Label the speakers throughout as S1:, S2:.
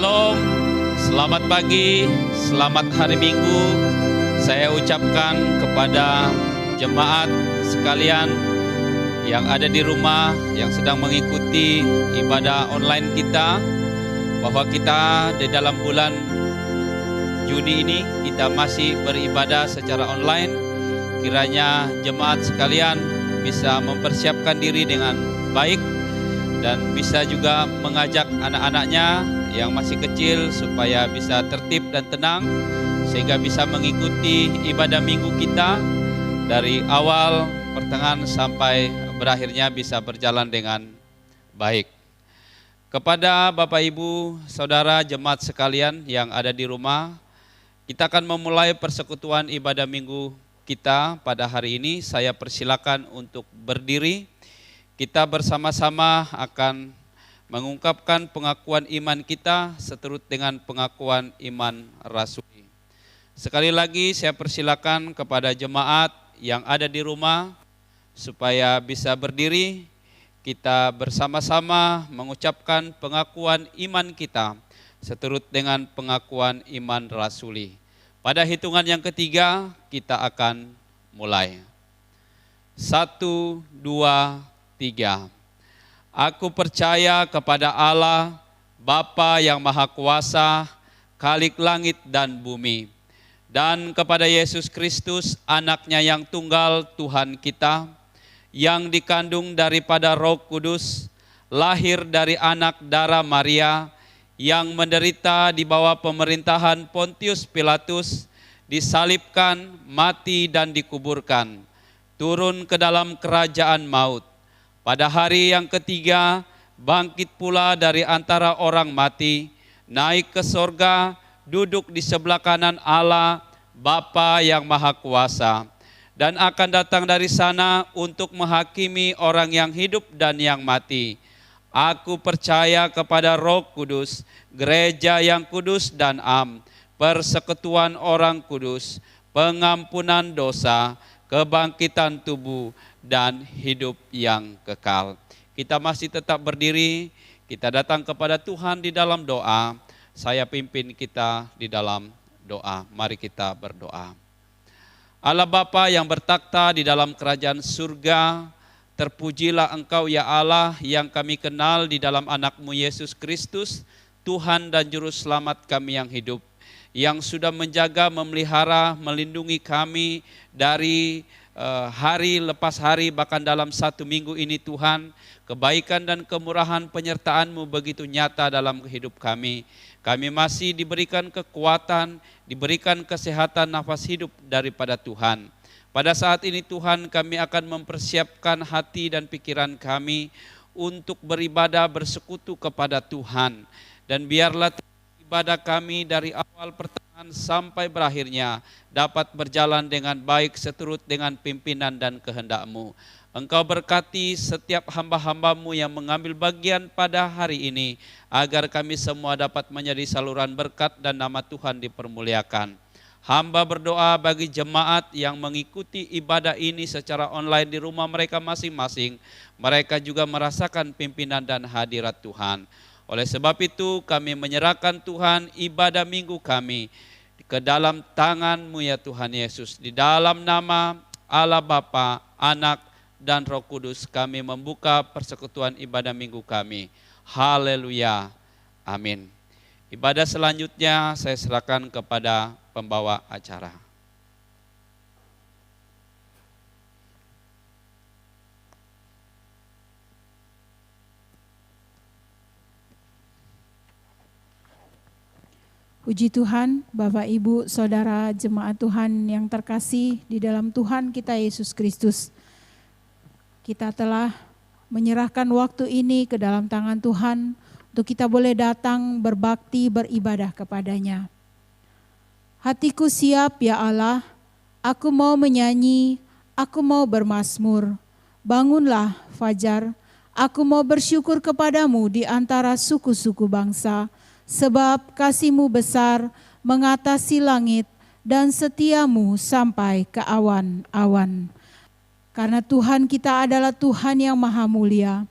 S1: Shalom, selamat pagi, selamat hari Minggu. Saya ucapkan kepada jemaat sekalian yang ada di rumah, yang sedang mengikuti ibadah online kita, bahwa kita di dalam bulan Juni ini kita masih beribadah secara online. Kiranya jemaat sekalian bisa mempersiapkan diri dengan baik dan bisa juga mengajak anak-anaknya yang masih kecil supaya bisa tertib dan tenang, sehingga bisa mengikuti ibadah minggu kita dari awal, pertengahan sampai berakhirnya bisa berjalan dengan baik. Kepada Bapak Ibu, Saudara jemaat sekalian yang ada di rumah, kita akan memulai persekutuan ibadah minggu kita pada hari ini. Saya persilakan untuk berdiri. Kita bersama-sama akan mengungkapkan pengakuan iman kita seturut dengan pengakuan iman rasuli. Sekali lagi saya persilakan kepada jemaat yang ada di rumah supaya bisa berdiri. Kita bersama-sama mengucapkan pengakuan iman kita seturut dengan pengakuan iman rasuli. Pada hitungan yang ketiga kita akan mulai. 1, 2, 3. Aku percaya kepada Allah, Bapa yang Maha Kuasa, Khalik langit dan bumi, dan kepada Yesus Kristus, anaknya yang tunggal Tuhan kita, yang dikandung daripada Roh Kudus, lahir dari anak darah Maria, yang menderita di bawah pemerintahan Pontius Pilatus, disalibkan, mati dan dikuburkan, turun ke dalam kerajaan maut. Pada hari yang ketiga, bangkit pula dari antara orang mati, naik ke sorga, duduk di sebelah kanan Allah, Bapa yang Maha Kuasa, dan akan datang dari sana untuk menghakimi orang yang hidup dan yang mati. Aku percaya kepada Roh Kudus, gereja yang kudus dan am, persekutuan orang kudus, pengampunan dosa, kebangkitan tubuh, dan hidup yang kekal. Kita masih tetap berdiri, kita datang kepada Tuhan di dalam doa. Saya pimpin kita di dalam doa. Mari kita berdoa. Allah Bapa yang bertakhta di dalam kerajaan surga, terpujilah Engkau ya Allah yang kami kenal di dalam anak-Mu Yesus Kristus, Tuhan dan Juru Selamat kami yang hidup, yang sudah menjaga, memelihara, melindungi kami dari hari lepas hari, bahkan dalam satu minggu ini Tuhan, kebaikan dan kemurahan penyertaan-Mu begitu nyata dalam hidup kami. Kami masih diberikan kekuatan, diberikan kesehatan nafas hidup daripada Tuhan. Pada saat ini Tuhan, kami akan mempersiapkan hati dan pikiran kami untuk beribadah bersekutu kepada Tuhan. Dan biarlah ibadah kami dari awal pertengahan sampai berakhirnya dapat berjalan dengan baik seturut dengan pimpinan dan kehendak-Mu. Engkau berkati setiap hamba-hamba-Mu yang mengambil bagian pada hari ini, agar kami semua dapat menjadi saluran berkat dan nama Tuhan dipermuliakan. Hamba berdoa bagi jemaat yang mengikuti ibadah ini secara online di rumah mereka masing-masing. Mereka juga merasakan pimpinan dan hadirat Tuhan. Oleh sebab itu kami menyerahkan Tuhan ibadah minggu kami ke dalam tangan-Mu ya Tuhan Yesus. Di dalam nama Allah Bapa, Anak, dan Roh Kudus kami membuka persekutuan ibadah minggu kami. Haleluya. Amin. Ibadah selanjutnya saya serahkan kepada pembawa acara.
S2: Puji Tuhan, Bapak, Ibu, Saudara, jemaat Tuhan yang terkasih di dalam Tuhan kita Yesus Kristus. Kita telah menyerahkan waktu ini ke dalam tangan Tuhan untuk kita boleh datang berbakti, beribadah kepada-Nya. Hatiku siap ya Allah, aku mau menyanyi, aku mau bermazmur. Bangunlah fajar, aku mau bersyukur kepadamu di antara suku-suku bangsa. Sebab kasih-Mu besar mengatasi langit dan setia-Mu sampai ke awan-awan. Karena Tuhan kita adalah Tuhan yang maha mulia.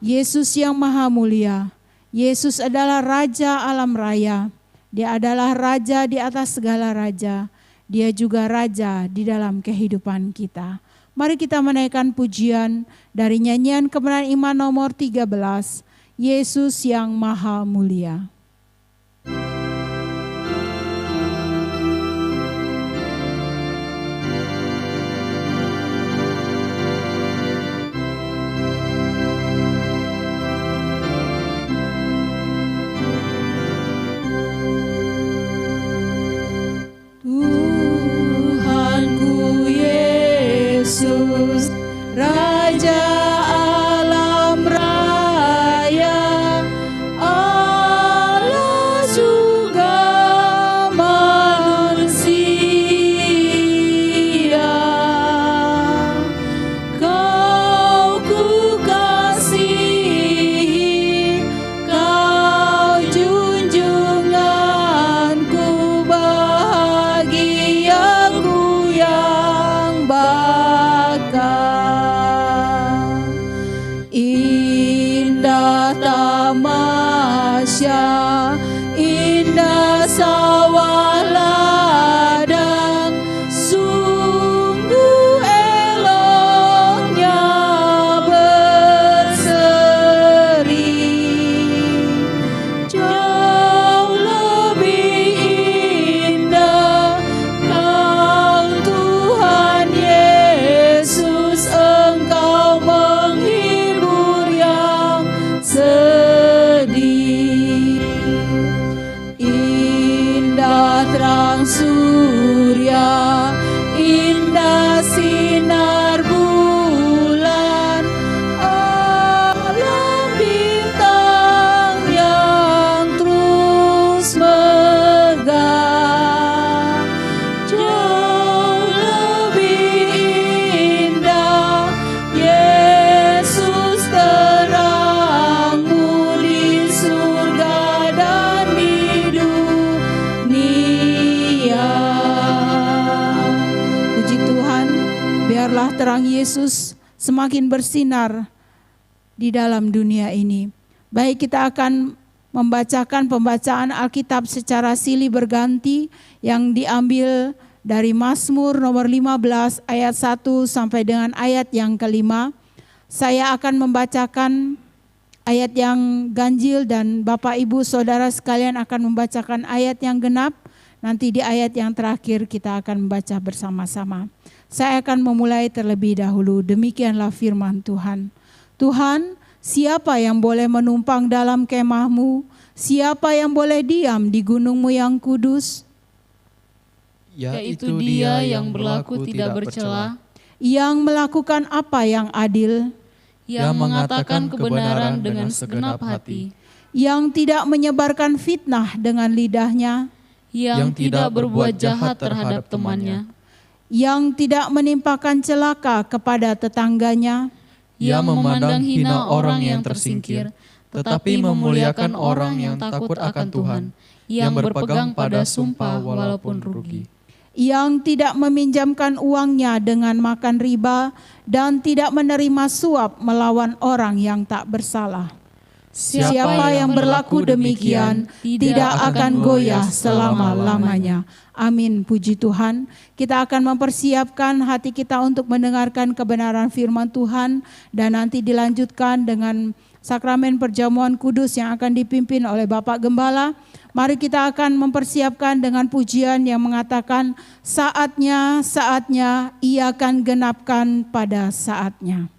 S2: Yesus yang maha mulia, Yesus adalah Raja alam raya. Dia adalah Raja di atas segala raja. Dia juga Raja di dalam kehidupan kita. Mari kita menaikkan pujian dari nyanyian Kebenaran Iman nomor 13. Yesus yang Maha Mulia. Tuhanku Yesus, Raja alam raya, Allah juga manusia. Kau ku kasihi, Kau junjunganku, bahagiaku yang bakal. Indah tamasya, indah sawah ladang, sungguh eloknya berseri. Jauh lebih indah Kau Tuhan Yesus, Engkau menghibur yang sedih. Indah terang surya, indah sinar bulan, alam bintang yang terus megah. Jauh lebih indah Yesus, terangmu di surga dan di dunia. Puji Tuhan, biarlah terang Yesus semakin bersinar di dalam dunia ini. Baik, kita akan membacakan pembacaan Alkitab secara silih berganti yang diambil dari Mazmur nomor 15 ayat 1 sampai dengan ayat yang kelima. Saya akan membacakan ayat yang ganjil dan Bapak Ibu Saudara sekalian akan membacakan ayat yang genap. Nanti di ayat yang terakhir kita akan membaca bersama-sama. Saya akan memulai terlebih dahulu. Demikianlah firman Tuhan. Tuhan, siapa yang boleh menumpang dalam kemah-Mu? Siapa yang boleh diam di gunung-Mu yang kudus?
S3: Yaitu Dia yang berlaku tidak bercela,
S2: Yang melakukan apa yang adil,
S3: yang mengatakan kebenaran dengan segenap hati,
S2: yang tidak menyebarkan fitnah dengan lidahnya,
S3: yang tidak berbuat jahat terhadap temannya,
S2: yang tidak menimpakan celaka kepada tetangganya,
S3: yang memandang hina orang yang tersingkir, tetapi memuliakan orang yang takut akan Tuhan, yang berpegang pada sumpah walaupun rugi,
S2: yang tidak meminjamkan uangnya dengan makan riba dan tidak menerima suap melawan orang yang tak bersalah. Siapa yang berlaku demikian tidak akan goyah selama-lamanya. Amin, puji Tuhan. Kita akan mempersiapkan hati kita untuk mendengarkan kebenaran firman Tuhan dan nanti dilanjutkan dengan sakramen perjamuan kudus yang akan dipimpin oleh Bapak Gembala. Mari kita akan mempersiapkan dengan pujian yang mengatakan saatnya, saatnya, Ia akan genapkan pada saatnya.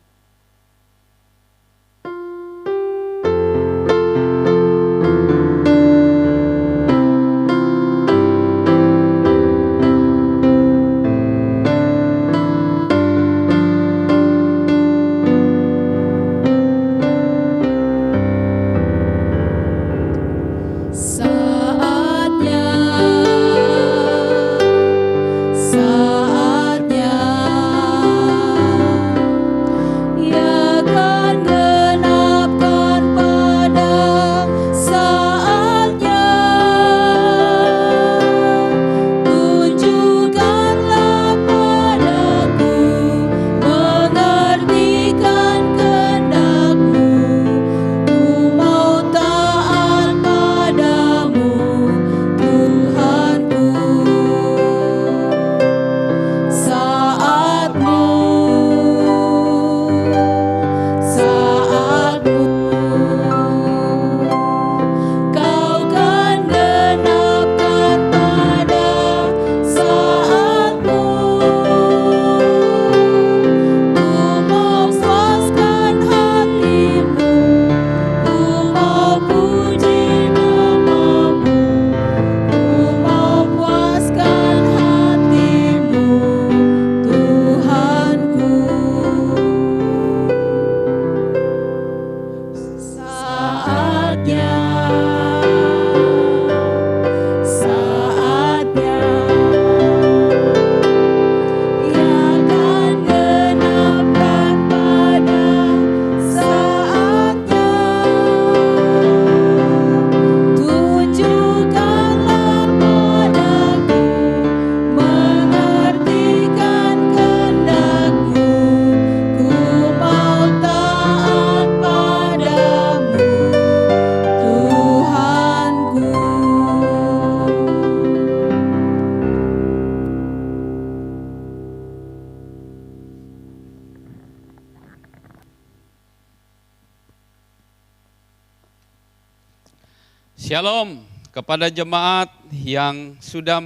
S1: Shalom kepada jemaat yang sudah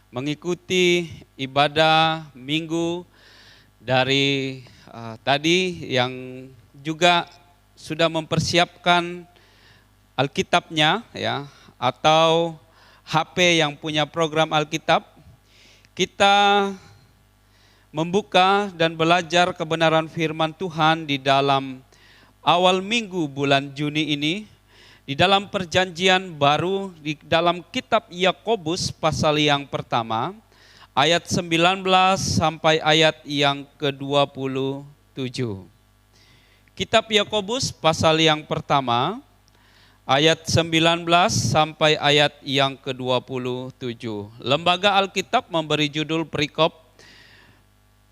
S1: mengikuti ibadah minggu dari tadi, yang juga sudah mempersiapkan Alkitabnya ya, atau HP yang punya program Alkitab. Kita membuka dan belajar kebenaran firman Tuhan di dalam awal minggu bulan Juni ini, di dalam perjanjian baru, di dalam kitab Yakobus pasal yang pertama, ayat 19 sampai ayat yang ke-27. Kitab Yakobus pasal yang pertama, ayat 19 sampai ayat yang ke-27. Lembaga Alkitab memberi judul perikop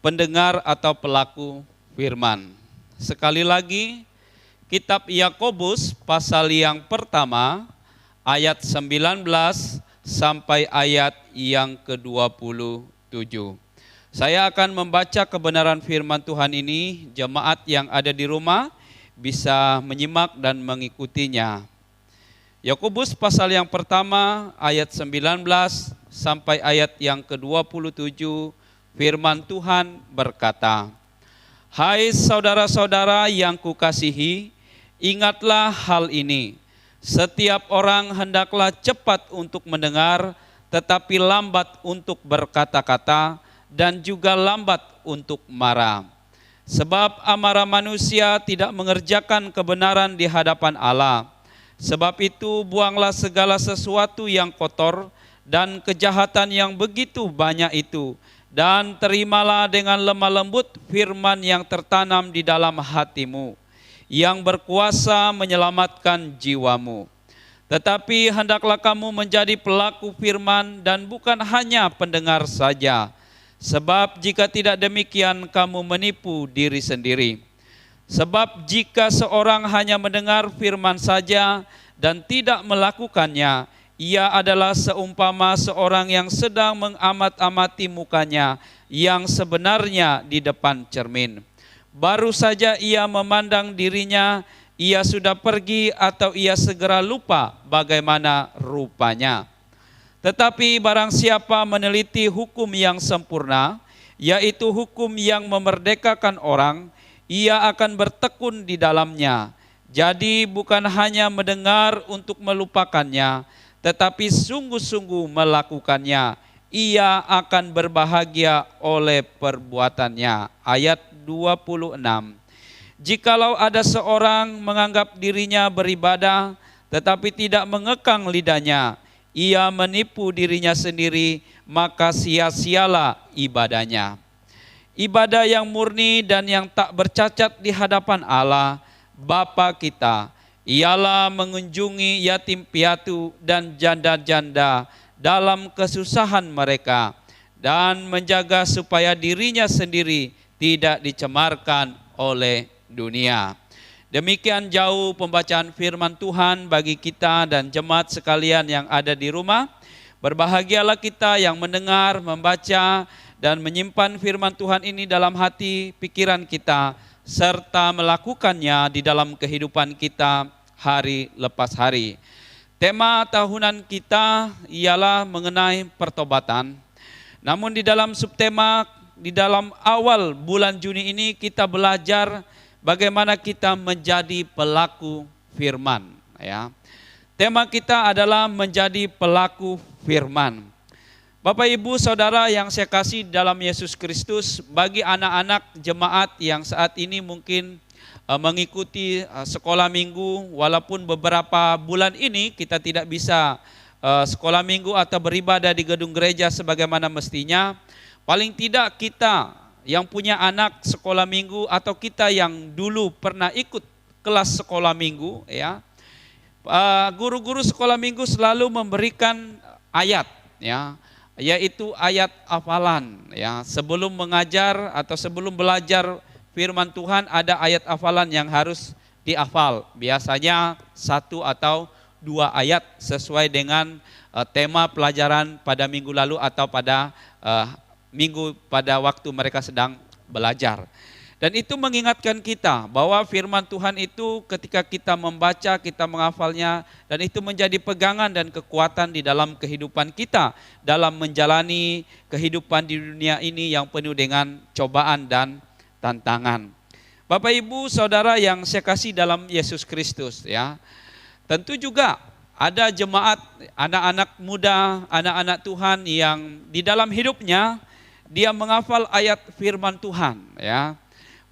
S1: pendengar atau pelaku firman. Sekali lagi, Kitab Yakobus pasal yang pertama ayat 19 sampai ayat yang ke-27. Saya akan membaca kebenaran firman Tuhan ini, jemaat yang ada di rumah bisa menyimak dan mengikutinya. Yakobus pasal yang pertama ayat 19 sampai ayat yang ke-27, firman Tuhan berkata, "Hai saudara-saudara yang kukasihi, ingatlah hal ini, setiap orang hendaklah cepat untuk mendengar, tetapi lambat untuk berkata-kata, dan juga lambat untuk marah. Sebab amarah manusia tidak mengerjakan kebenaran di hadapan Allah. Sebab itu buanglah segala sesuatu yang kotor dan kejahatan yang begitu banyak itu, dan terimalah dengan lemah lembut firman yang tertanam di dalam hatimu, yang berkuasa menyelamatkan jiwamu. Tetapi hendaklah kamu menjadi pelaku firman dan bukan hanya pendengar saja. Sebab jika tidak demikian kamu menipu diri sendiri. Sebab jika seorang hanya mendengar firman saja dan tidak melakukannya, ia adalah seumpama seorang yang sedang mengamat-amati mukanya yang sebenarnya di depan cermin. Baru saja ia memandang dirinya, ia sudah pergi atau ia segera lupa bagaimana rupanya. Tetapi barang siapa meneliti hukum yang sempurna, yaitu hukum yang memerdekakan orang, ia akan bertekun di dalamnya. Jadi bukan hanya mendengar untuk melupakannya, tetapi sungguh-sungguh melakukannya, ia akan berbahagia oleh perbuatannya." Ayat 26. "Jikalau ada seorang menganggap dirinya beribadah, tetapi tidak mengekang lidahnya, ia menipu dirinya sendiri, maka sia-sialah ibadahnya. Ibadah yang murni dan yang tak bercacat di hadapan Allah, Bapa kita, ialah mengunjungi yatim piatu dan janda-janda dalam kesusahan mereka, dan menjaga supaya dirinya sendiri tidak dicemarkan oleh dunia." Demikian jauh pembacaan firman Tuhan bagi kita dan jemaat sekalian yang ada di rumah. Berbahagialah kita yang mendengar, membaca, dan menyimpan firman Tuhan ini dalam hati pikiran kita, serta melakukannya di dalam kehidupan kita hari lepas hari. Tema tahunan kita ialah mengenai pertobatan. Namun di dalam subtema, di dalam awal bulan Juni ini kita belajar bagaimana kita menjadi pelaku firman. Ya. Tema kita adalah menjadi pelaku firman. Bapak, Ibu, Saudara yang saya kasih dalam Yesus Kristus, bagi anak-anak jemaat yang saat ini mungkin mengikuti sekolah minggu, walaupun beberapa bulan ini kita tidak bisa sekolah minggu atau beribadah di gedung gereja sebagaimana mestinya, paling tidak kita yang punya anak sekolah minggu atau kita yang dulu pernah ikut kelas sekolah minggu, ya, guru-guru sekolah minggu selalu memberikan ayat, ya, yaitu ayat hafalan, ya. Sebelum mengajar atau sebelum belajar firman Tuhan ada ayat hafalan yang harus dihafal. Biasanya 1 atau 2 ayat sesuai dengan tema pelajaran pada minggu lalu atau pada minggu pada waktu mereka sedang belajar. Dan itu mengingatkan kita bahwa firman Tuhan itu ketika kita membaca, kita menghafalnya, dan itu menjadi pegangan dan kekuatan di dalam kehidupan kita dalam menjalani kehidupan di dunia ini yang penuh dengan cobaan dan tantangan. Bapak Ibu Saudara yang saya kasih dalam Yesus Kristus, ya. Tentu juga ada jemaat anak-anak muda, anak-anak Tuhan yang di dalam hidupnya dia menghafal ayat firman Tuhan, ya.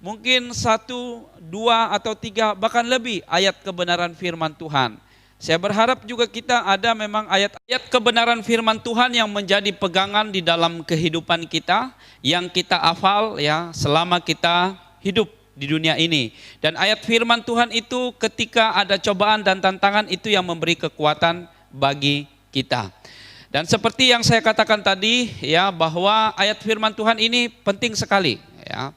S1: Mungkin 1, 2 atau 3 bahkan lebih ayat kebenaran firman Tuhan. Saya berharap juga kita ada memang ayat-ayat kebenaran firman Tuhan yang menjadi pegangan di dalam kehidupan kita, yang kita hafal, ya, selama kita hidup di dunia ini. Dan ayat firman Tuhan itu ketika ada cobaan dan tantangan itu yang memberi kekuatan bagi kita. Dan seperti yang saya katakan tadi, ya, bahwa ayat firman Tuhan ini penting sekali, ya.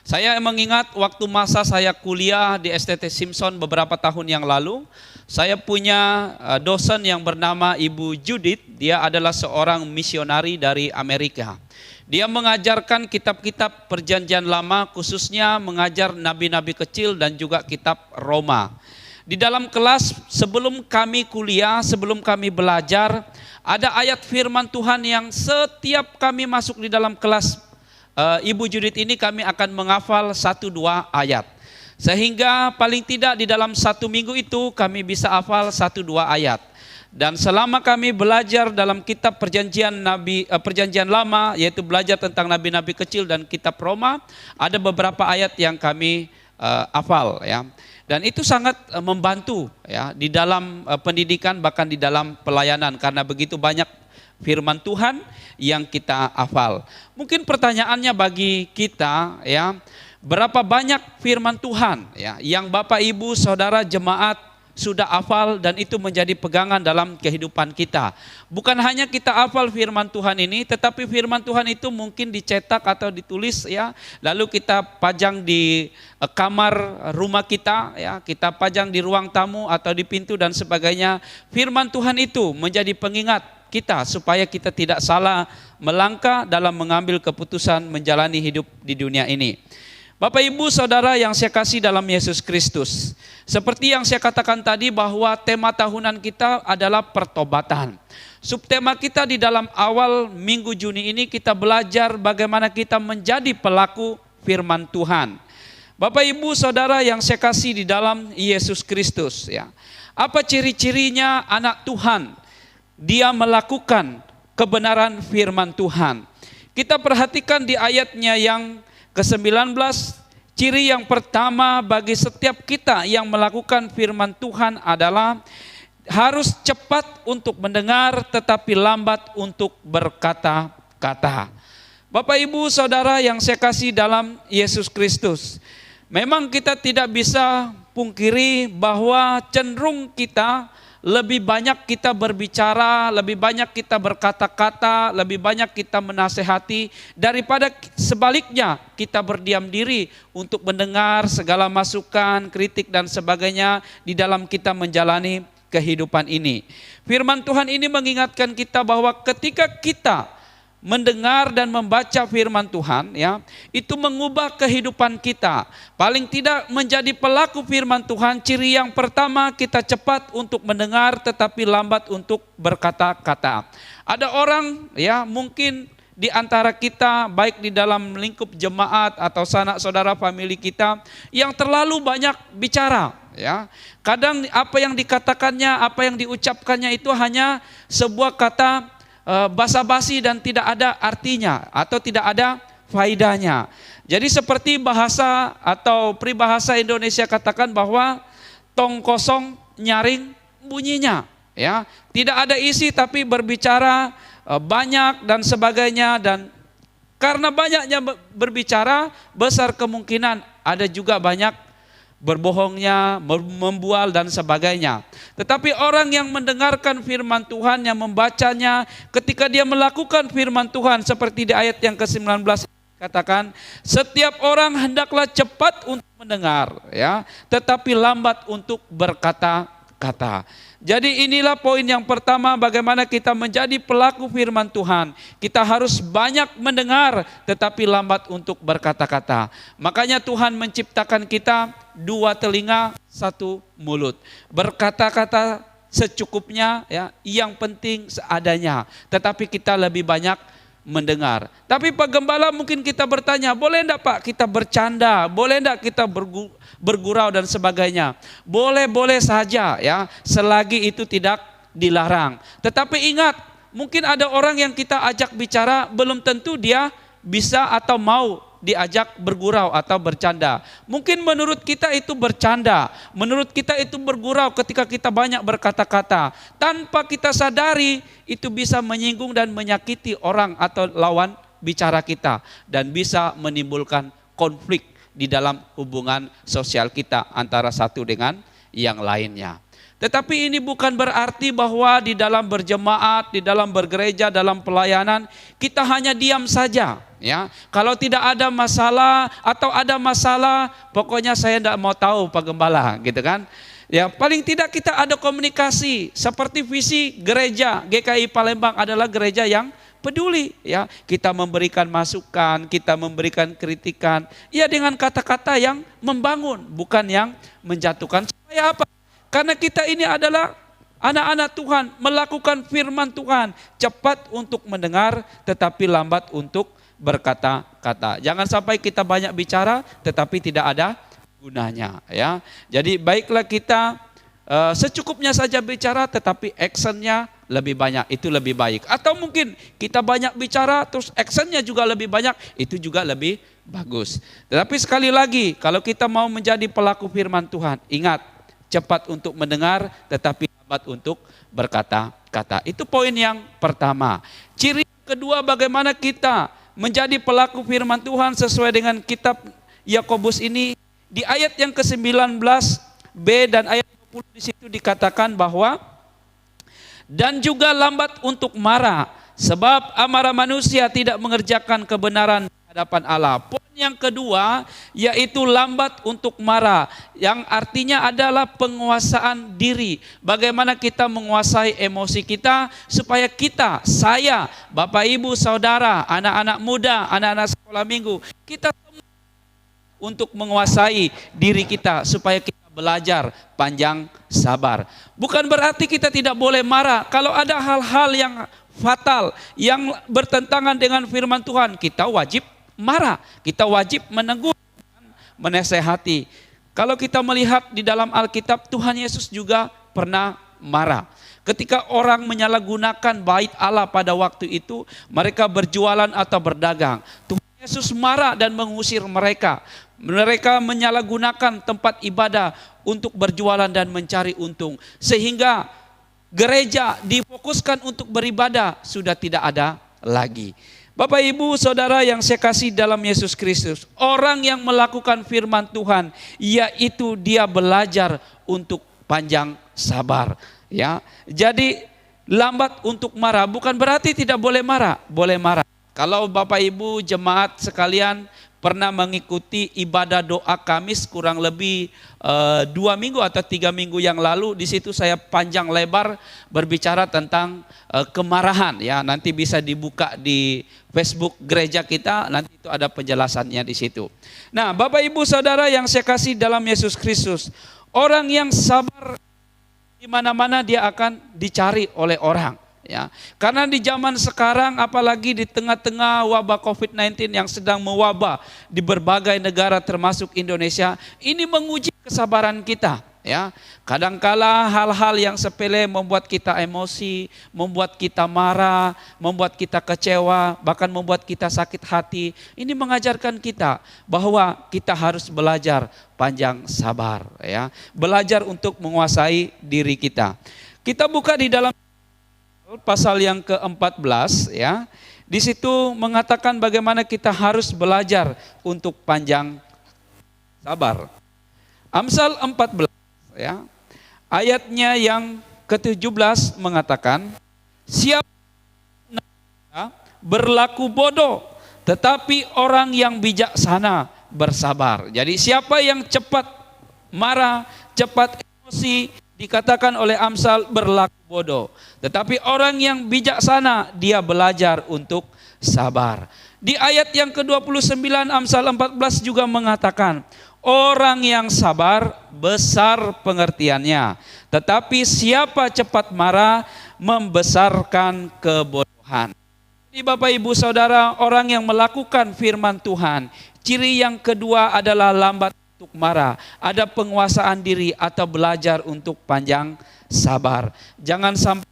S1: Saya mengingat waktu masa saya kuliah di STT Simpson beberapa tahun yang lalu, saya punya dosen yang bernama Ibu Judith. Dia adalah seorang misionari dari Amerika. Dia mengajarkan kitab-kitab Perjanjian Lama, khususnya mengajar nabi-nabi kecil dan juga kitab Roma. Di dalam kelas sebelum kami kuliah, sebelum kami belajar, ada ayat firman Tuhan yang setiap kami masuk di dalam kelas Ibu Judith ini kami akan menghafal 1-2 ayat. Sehingga paling tidak di dalam 1 minggu itu kami bisa hafal 1-2 ayat. Dan selama kami belajar dalam kitab Perjanjian Lama, yaitu belajar tentang nabi-nabi kecil dan kitab Roma, ada beberapa ayat yang kami hafal, ya. Dan itu sangat membantu, ya, di dalam pendidikan bahkan di dalam pelayanan, karena begitu banyak firman Tuhan yang kita hafal. Mungkin pertanyaannya bagi kita, ya, berapa banyak firman Tuhan, ya, yang Bapak Ibu Saudara jemaat sudah hafal dan itu menjadi pegangan dalam kehidupan kita. Bukan hanya kita hafal firman Tuhan ini, tetapi firman Tuhan itu mungkin dicetak atau ditulis, ya, lalu kita pajang di kamar rumah kita, ya, kita pajang di ruang tamu atau di pintu dan sebagainya. Firman Tuhan itu menjadi pengingat kita supaya kita tidak salah melangkah dalam mengambil keputusan menjalani hidup di dunia ini. Bapak Ibu Saudara yang saya kasih dalam Yesus Kristus, seperti yang saya katakan tadi bahwa tema tahunan kita adalah pertobatan. Subtema kita di dalam awal minggu Juni ini kita belajar bagaimana kita menjadi pelaku firman Tuhan. Bapak Ibu Saudara yang saya kasih di dalam Yesus Kristus, ya. Apa ciri-cirinya anak Tuhan? Dia melakukan kebenaran firman Tuhan. Kita perhatikan di ayatnya yang ke-19, ciri yang pertama bagi setiap kita yang melakukan firman Tuhan adalah harus cepat untuk mendengar tetapi lambat untuk berkata-kata. Bapak Ibu Saudara yang saya kasih dalam Yesus Kristus, memang kita tidak bisa pungkiri bahwa cenderung kita lebih banyak kita berbicara, lebih banyak kita berkata-kata, lebih banyak kita menasehati daripada sebaliknya kita berdiam diri untuk mendengar segala masukan, kritik dan sebagainya di dalam kita menjalani kehidupan ini. Firman Tuhan ini mengingatkan kita bahwa ketika kita mendengar dan membaca firman Tuhan, ya, itu mengubah kehidupan kita. Paling tidak menjadi pelaku firman Tuhan, ciri yang pertama kita cepat untuk mendengar tetapi lambat untuk berkata-kata. Ada orang, ya, mungkin di antara kita baik di dalam lingkup jemaat atau sanak saudara famili kita yang terlalu banyak bicara, ya. Kadang apa yang dikatakannya, apa yang diucapkannya itu hanya sebuah kata basa-basi dan tidak ada artinya atau tidak ada faedahnya. Jadi seperti bahasa atau peribahasa Indonesia katakan bahwa tong kosong nyaring bunyinya, ya. Tidak ada isi tapi berbicara banyak dan sebagainya, dan karena banyaknya berbicara besar kemungkinan ada juga banyak berbohongnya, membual dan sebagainya. Tetapi orang yang mendengarkan firman Tuhan, yang membacanya, ketika dia melakukan firman Tuhan seperti di ayat yang ke-19 katakan, setiap orang hendaklah cepat untuk mendengar, ya, tetapi lambat untuk berkata kata. Jadi inilah poin yang pertama, bagaimana kita menjadi pelaku firman Tuhan. Kita harus banyak mendengar tetapi lambat untuk berkata-kata. Makanya Tuhan menciptakan kita 2 telinga, 1 mulut. Berkata-kata secukupnya, ya, yang penting seadanya. Tetapi kita lebih banyak mendengar. Tapi Pak Gembala, mungkin kita bertanya, boleh enggak Pak kita bercanda, boleh enggak kita bergurau dan sebagainya. Boleh saja, ya, selagi itu tidak dilarang. Tetapi ingat, mungkin ada orang yang kita ajak bicara belum tentu dia bisa atau mau diajak bergurau atau bercanda. Mungkin menurut kita itu bercanda, menurut kita itu bergurau ketika kita banyak berkata-kata. Tanpa kita sadari itu bisa menyinggung dan menyakiti orang atau lawan bicara kita. Dan bisa menimbulkan konflik di dalam hubungan sosial kita antara satu dengan yang lainnya. Tetapi ini bukan berarti bahwa di dalam berjemaat, di dalam bergereja, dalam pelayanan kita hanya diam saja, ya. Kalau tidak ada masalah atau ada masalah, pokoknya saya tidak mau tahu Pak Gembala, gitu kan? Ya, paling tidak kita ada komunikasi. Seperti visi gereja GKI Palembang adalah gereja yang peduli, ya. Kita memberikan masukan, kita memberikan kritikan, ya, dengan kata-kata yang membangun, bukan yang menjatuhkan. Supaya apa? Karena kita ini adalah anak-anak Tuhan, melakukan firman Tuhan, cepat untuk mendengar tetapi lambat untuk berkata-kata. Jangan sampai kita banyak bicara tetapi tidak ada gunanya, ya. Jadi baiklah kita secukupnya saja bicara tetapi actionnya lebih banyak, itu lebih baik. Atau mungkin kita banyak bicara terus actionnya juga lebih banyak, itu juga lebih bagus. Tetapi sekali lagi, kalau kita mau menjadi pelaku firman Tuhan, ingat, cepat untuk mendengar tetapi lambat untuk berkata-kata. Itu poin yang pertama. Ciri kedua, bagaimana kita menjadi pelaku firman Tuhan sesuai dengan kitab Yakobus ini. Di ayat yang ke-19b dan ayat 20 di situ dikatakan bahwa dan juga lambat untuk marah, sebab amarah manusia tidak mengerjakan kebenaran di hadapan Allah. Poin yang kedua yaitu lambat untuk marah, yang artinya adalah penguasaan diri. Bagaimana kita menguasai emosi kita supaya kita, saya, Bapak Ibu, Saudara, anak-anak muda, anak-anak sekolah minggu, kita untuk menguasai diri kita supaya kita belajar panjang sabar. Bukan berarti kita tidak boleh marah. Kalau ada hal-hal yang fatal, yang bertentangan dengan firman Tuhan, kita wajib marah, kita wajib menegur, menasehati. Kalau kita melihat di dalam Alkitab, Tuhan Yesus juga pernah marah. Ketika orang menyalahgunakan bait Allah pada waktu itu, mereka berjualan atau berdagang, Tuhan Yesus marah dan mengusir mereka. Mereka menyalahgunakan tempat ibadah untuk berjualan dan mencari untung, sehingga gereja difokuskan untuk beribadah sudah tidak ada lagi. Bapak Ibu Saudara yang saya kasih dalam Yesus Kristus, orang yang melakukan firman Tuhan yaitu dia belajar untuk panjang sabar, ya. Jadi lambat untuk marah bukan berarti tidak boleh marah, boleh marah. Kalau Bapak Ibu jemaat sekalian pernah mengikuti ibadah doa Kamis kurang lebih 2 minggu atau 3 minggu yang lalu, di situ saya panjang lebar berbicara tentang kemarahan, ya. Nanti bisa dibuka di Facebook gereja kita, nanti itu ada penjelasannya di situ. Nah, Bapak Ibu Saudara yang saya kasih dalam Yesus Kristus, orang yang sabar di mana-mana dia akan dicari oleh orang. Ya, karena di zaman sekarang, apalagi di tengah-tengah wabah COVID-19 yang sedang mewabah di berbagai negara termasuk Indonesia, ini menguji kesabaran kita. Ya, kadangkala hal-hal yang sepele membuat kita emosi, membuat kita marah, membuat kita kecewa, bahkan membuat kita sakit hati. Ini mengajarkan kita bahwa kita harus belajar panjang sabar, ya, belajar untuk menguasai diri kita. Kita buka di dalam pasal yang ke-14, ya. Di situ mengatakan bagaimana kita harus belajar untuk panjang sabar. Amsal 14, ya. Ayatnya yang ke-17 mengatakan, siapa berlaku bodoh, tetapi orang yang bijaksana bersabar. Jadi siapa yang cepat marah, cepat emosi, dikatakan oleh Amsal berlaku bodoh. Tetapi orang yang bijaksana, dia belajar untuk sabar. Di ayat yang ke-29 Amsal 14 juga mengatakan, orang yang sabar besar pengertiannya, tetapi siapa cepat marah membesarkan kebodohan. Jadi Bapak Ibu Saudara, orang yang melakukan firman Tuhan, ciri yang kedua adalah lambat untuk marah, ada penguasaan diri atau belajar untuk panjang sabar. Jangan sampai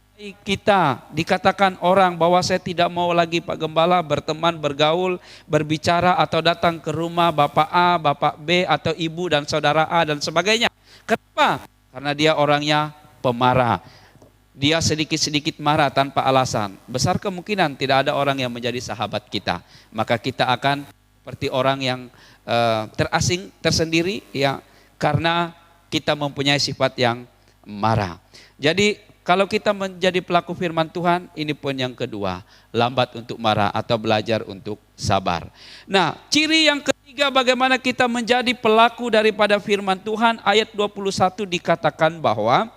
S1: kita dikatakan orang bahwa saya tidak mau lagi Pak Gembala berteman, bergaul, berbicara atau datang ke rumah Bapak A, Bapak B atau Ibu dan Saudara A dan sebagainya. Kenapa? Karena dia orangnya pemarah. Dia sedikit-sedikit marah tanpa alasan. Besar kemungkinan tidak ada orang yang menjadi sahabat kita. Maka kita akan seperti orang yang terasing, tersendiri ya, karena kita mempunyai sifat yang marah. Jadi kalau kita menjadi pelaku firman Tuhan, ini pun yang kedua, lambat untuk marah atau belajar untuk sabar. Nah, ciri yang ketiga bagaimana kita menjadi pelaku daripada firman Tuhan, ayat 21 dikatakan bahwa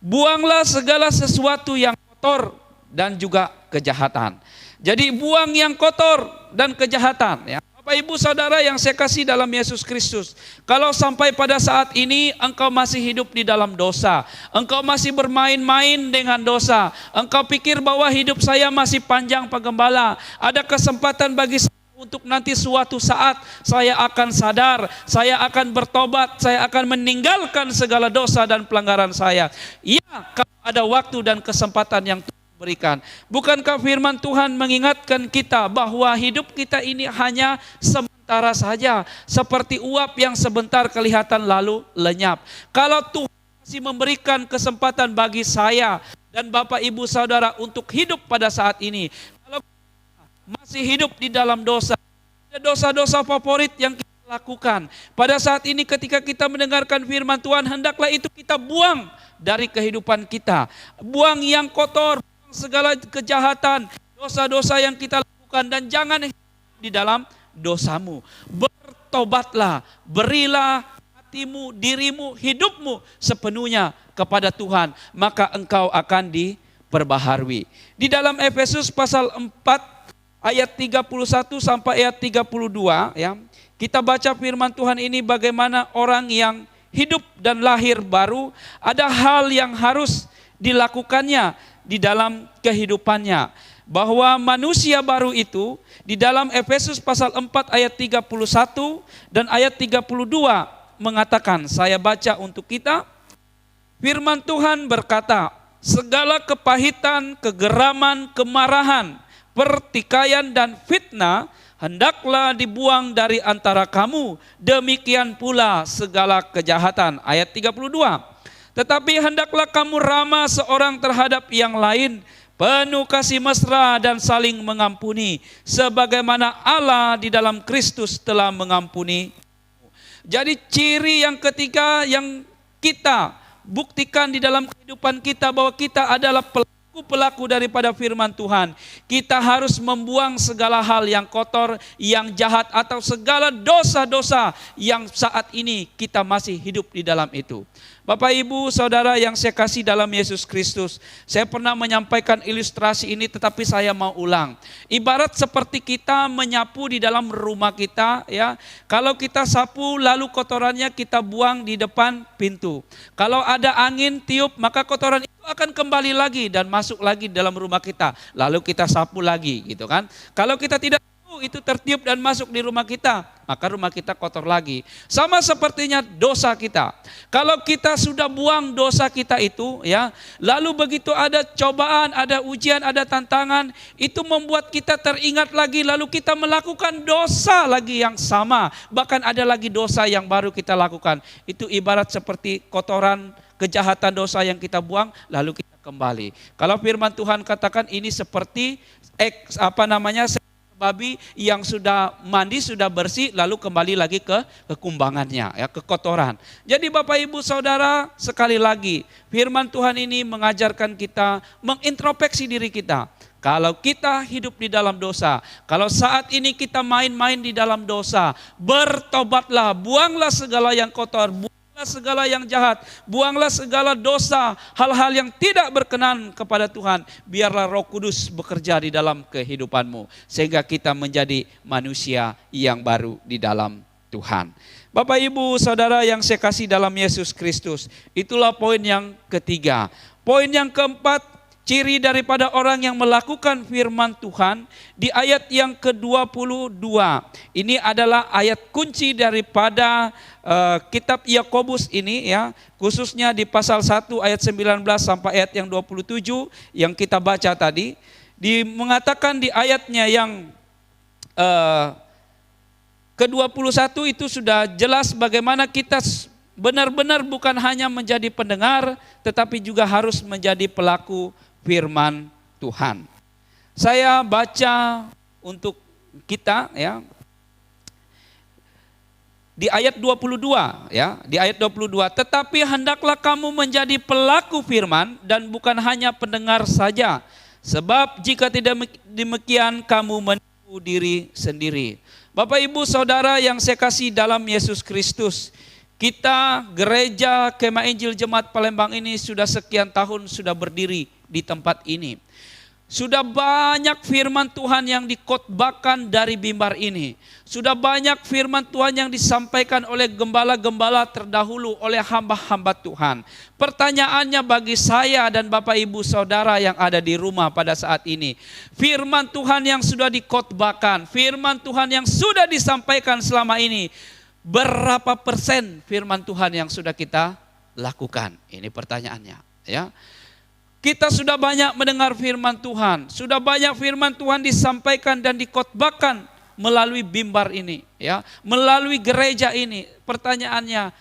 S1: buanglah segala sesuatu yang kotor dan juga kejahatan. Jadi buang yang kotor dan kejahatan ya. Bapak Ibu Saudara yang saya kasih dalam Yesus Kristus, kalau sampai pada saat ini engkau masih hidup di dalam dosa, engkau masih bermain-main dengan dosa, engkau pikir bahwa hidup saya masih panjang Pak Gembala, ada kesempatan bagi saya untuk nanti suatu saat saya akan sadar, saya akan bertobat, saya akan meninggalkan segala dosa dan pelanggaran saya. Ya, kalau ada waktu dan kesempatan yang berikan. Bukankah firman Tuhan mengingatkan kita bahwa hidup kita ini hanya sementara saja, seperti uap yang sebentar kelihatan lalu lenyap. Kalau Tuhan masih memberikan kesempatan bagi saya dan Bapak Ibu Saudara untuk hidup pada saat ini, kalau masih hidup di dalam dosa, ada dosa-dosa favorit yang kita lakukan. Pada saat ini ketika kita mendengarkan firman Tuhan, hendaklah itu kita buang dari kehidupan kita. Buang yang kotor, segala kejahatan, dosa-dosa yang kita lakukan, dan jangan di dalam dosamu. Bertobatlah, berilah hatimu, dirimu, hidupmu sepenuhnya kepada Tuhan, maka engkau akan diperbaharui. Di dalam Efesus pasal 4 ayat 31 sampai ayat 32 ya, kita baca firman Tuhan ini bagaimana orang yang hidup dan lahir baru, ada hal yang harus dilakukannya di dalam kehidupannya. Bahwa manusia baru itu di dalam Efesus pasal 4 ayat 31 dan ayat 32 mengatakan, saya baca untuk kita, firman Tuhan berkata, segala kepahitan, kegeraman, kemarahan, pertikaian dan fitnah hendaklah dibuang dari antara kamu, demikian pula segala kejahatan. Ayat 32. Tetapi hendaklah kamu ramah seorang terhadap yang lain, penuh kasih mesra dan saling mengampuni, sebagaimana Allah di dalam Kristus telah mengampuni. Jadi ciri yang ketiga yang kita buktikan di dalam kehidupan kita bahwa kita adalah pelaku daripada firman Tuhan. Kita harus membuang segala hal yang kotor, yang jahat, atau segala dosa-dosa yang saat ini kita masih hidup di dalam itu. Bapak Ibu Saudara yang saya kasih dalam Yesus Kristus, saya pernah menyampaikan ilustrasi ini tetapi saya mau ulang. Ibarat seperti kita menyapu di dalam rumah kita ya. Kalau kita sapu lalu kotorannya kita buang di depan pintu. Kalau ada angin tiup maka kotoran itu akan kembali lagi dan masuk lagi dalam rumah kita. Lalu kita sapu lagi gitu kan. Kalau kita tidak itu tertiup dan masuk di rumah kita, maka rumah kita kotor lagi. Sama sepertinya dosa kita. Kalau kita sudah buang dosa kita itu ya, lalu begitu ada cobaan, ada ujian, ada tantangan, itu membuat kita teringat lagi, lalu kita melakukan dosa lagi yang sama. Bahkan ada lagi dosa yang baru kita lakukan. Itu ibarat seperti kotoran, kejahatan dosa yang kita buang, lalu kita kembali. Kalau firman Tuhan katakan ini seperti babi yang sudah mandi, sudah bersih, lalu kembali lagi ke kekumbangannya, ya, ke kotoran. Jadi Bapak Ibu Saudara, sekali lagi, firman Tuhan ini mengajarkan kita mengintrospeksi diri kita. Kalau kita hidup di dalam dosa, kalau saat ini kita main-main di dalam dosa, bertobatlah, buanglah segala yang kotor, buang buanglah segala yang jahat, buanglah segala dosa, hal-hal yang tidak berkenan kepada Tuhan. Biarlah Roh Kudus bekerja di dalam kehidupanmu, sehingga kita menjadi manusia yang baru di dalam Tuhan. Bapak, Ibu, Saudara yang saya kasih dalam Yesus Kristus, itulah poin yang ketiga. Poin yang keempat, ciri daripada orang yang melakukan firman Tuhan di ayat yang ke-22. Ini adalah ayat kunci daripada kitab Yakobus ini ya, khususnya di pasal 1 ayat 19 sampai ayat yang 27 yang kita baca tadi. Mengatakan di ayatnya yang ke-21 itu sudah jelas bagaimana kita benar-benar bukan hanya menjadi pendengar, tetapi juga harus menjadi pelaku firman Tuhan. Saya baca untuk kita ya. Di ayat 22 ya, di ayat 22, tetapi hendaklah kamu menjadi pelaku firman dan bukan hanya pendengar saja. Sebab jika tidak demikian kamu menipu diri sendiri. Bapak, Ibu, Saudara yang saya kasih dalam Yesus Kristus, kita gereja Kemah Injil Jemaat Palembang ini sudah sekian tahun sudah berdiri di tempat ini. Sudah banyak firman Tuhan yang dikhotbahkan dari mimbar ini. Sudah banyak firman Tuhan yang disampaikan oleh gembala-gembala terdahulu, oleh hamba-hamba Tuhan. Pertanyaannya bagi saya dan Bapak, Ibu, Saudara yang ada di rumah pada saat ini, firman Tuhan yang sudah dikhotbahkan, firman Tuhan yang sudah disampaikan selama ini, berapa persen firman Tuhan yang sudah kita lakukan? Ini pertanyaannya ya. Kita sudah banyak mendengar firman Tuhan, sudah banyak firman Tuhan disampaikan dan dikhotbahkan melalui mimbar ini ya, melalui gereja ini. Pertanyaannya,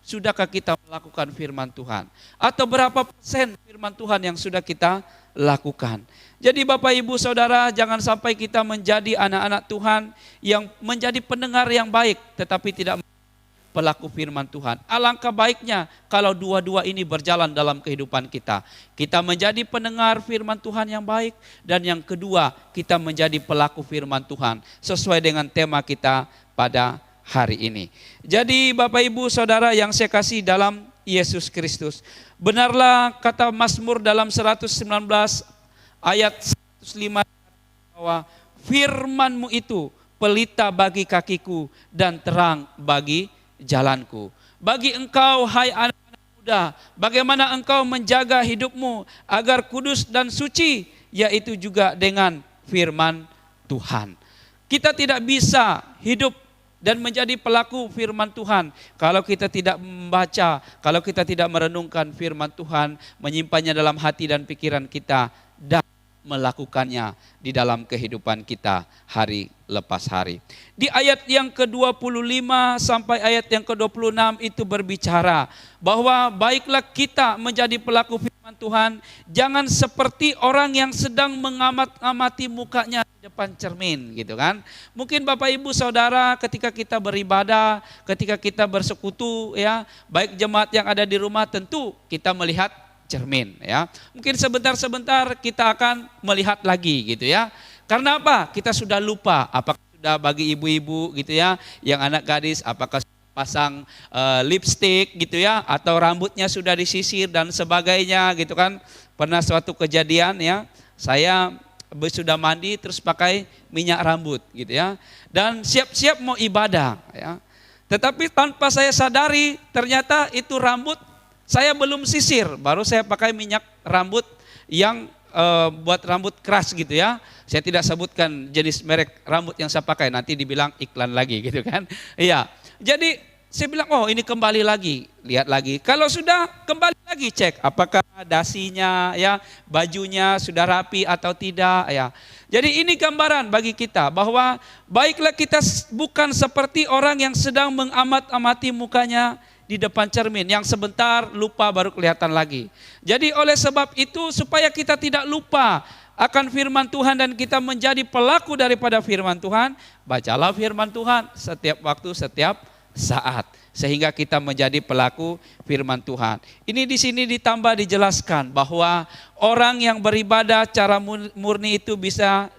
S1: sudahkah kita melakukan firman Tuhan? Atau berapa persen firman Tuhan yang sudah kita lakukan? Jadi Bapak, Ibu, Saudara, jangan sampai kita menjadi anak-anak Tuhan yang menjadi pendengar yang baik tetapi tidak pelaku firman Tuhan. Alangkah baiknya kalau dua-dua ini berjalan dalam kehidupan kita. Kita menjadi pendengar firman Tuhan yang baik, dan yang kedua kita menjadi pelaku firman Tuhan sesuai dengan tema kita pada hari ini. Jadi Bapak, Ibu, Saudara yang saya kasih dalam Yesus Kristus, benarlah kata Mazmur dalam 119 ayat 105 bahwa firman-Mu itu pelita bagi kakiku dan terang bagi jalanku. Bagi engkau, hai anak-anak muda, bagaimana engkau menjaga hidupmu agar kudus dan suci, yaitu juga dengan firman Tuhan. Kita tidak bisa hidup dan menjadi pelaku firman Tuhan kalau kita tidak membaca, kalau kita tidak merenungkan firman Tuhan, menyimpannya dalam hati dan pikiran kita, dan melakukannya di dalam kehidupan kita hari lepas hari. Di ayat yang ke-25 sampai ayat yang ke-26 itu berbicara bahwa baiklah kita menjadi pelaku firman Tuhan, jangan seperti orang yang sedang mengamati mukanya di depan cermin gitu kan. Mungkin Bapak, Ibu, Saudara ketika kita beribadah, ketika kita bersekutu ya, baik jemaat yang ada di rumah, tentu kita melihat cermin ya. Mungkin sebentar-sebentar kita akan melihat lagi gitu ya. Karena apa? Kita sudah lupa, apakah sudah bagi ibu-ibu gitu ya, yang anak gadis, apakah pasang lipstick gitu ya, atau rambutnya sudah disisir dan sebagainya gitu kan. Pernah suatu kejadian ya, saya sudah mandi terus pakai minyak rambut gitu ya, dan siap-siap mau ibadah ya. Tetapi tanpa saya sadari ternyata itu rambut saya belum sisir, baru saya pakai minyak rambut yang buat rambut keras gitu ya. Saya tidak sebutkan jenis merek rambut yang saya pakai, nanti dibilang iklan lagi gitu kan. Iya, jadi saya bilang, oh ini kembali lagi, lihat lagi. Kalau sudah kembali lagi cek apakah dasinya ya, bajunya sudah rapi atau tidak ya. Jadi ini gambaran bagi kita bahwa baiklah kita bukan seperti orang yang sedang mengamat-amati mukanya di depan cermin, yang sebentar lupa baru kelihatan lagi. Jadi oleh sebab itu, supaya kita tidak lupa akan firman Tuhan dan kita menjadi pelaku daripada firman Tuhan, bacalah firman Tuhan setiap waktu, setiap saat, sehingga kita menjadi pelaku firman Tuhan. Ini di sini ditambah dijelaskan bahwa orang yang beribadah cara murni itu bisa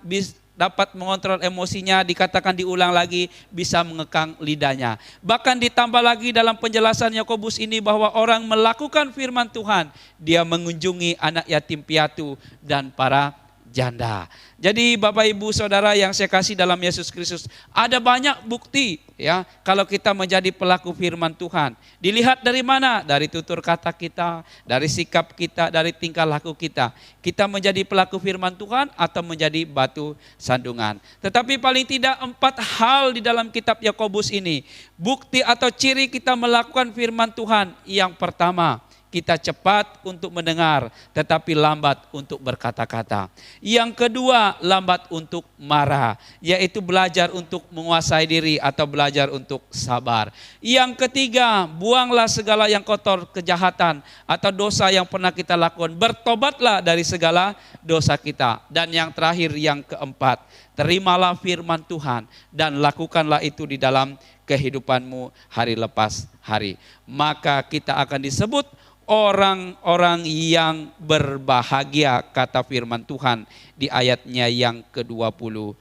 S1: dapat mengontrol emosinya, dikatakan diulang lagi, bisa mengekang lidahnya. Bahkan ditambah lagi dalam penjelasan Yakobus ini bahwa orang melakukan firman Tuhan, dia mengunjungi anak yatim piatu dan para janda. Jadi Bapak Ibu Saudara yang saya kasih dalam Yesus Kristus, ada banyak bukti ya kalau kita menjadi pelaku firman Tuhan. Dilihat dari mana? Dari tutur kata kita, dari sikap kita, dari tingkah laku kita. Kita menjadi pelaku firman Tuhan atau menjadi batu sandungan. Tetapi paling tidak 4 hal di dalam kitab Yakobus ini, bukti atau ciri kita melakukan firman Tuhan. Yang pertama, kita cepat untuk mendengar, tetapi lambat untuk berkata-kata. Yang kedua, lambat untuk marah, yaitu belajar untuk menguasai diri atau belajar untuk sabar. Yang ketiga, buanglah segala yang kotor, kejahatan atau dosa yang pernah kita lakukan. Bertobatlah dari segala dosa kita. Dan yang terakhir, yang keempat, terimalah firman Tuhan dan lakukanlah itu di dalam kehidupanmu hari lepas hari. Maka kita akan disebut orang-orang yang berbahagia, kata firman Tuhan di ayatnya yang ke-25.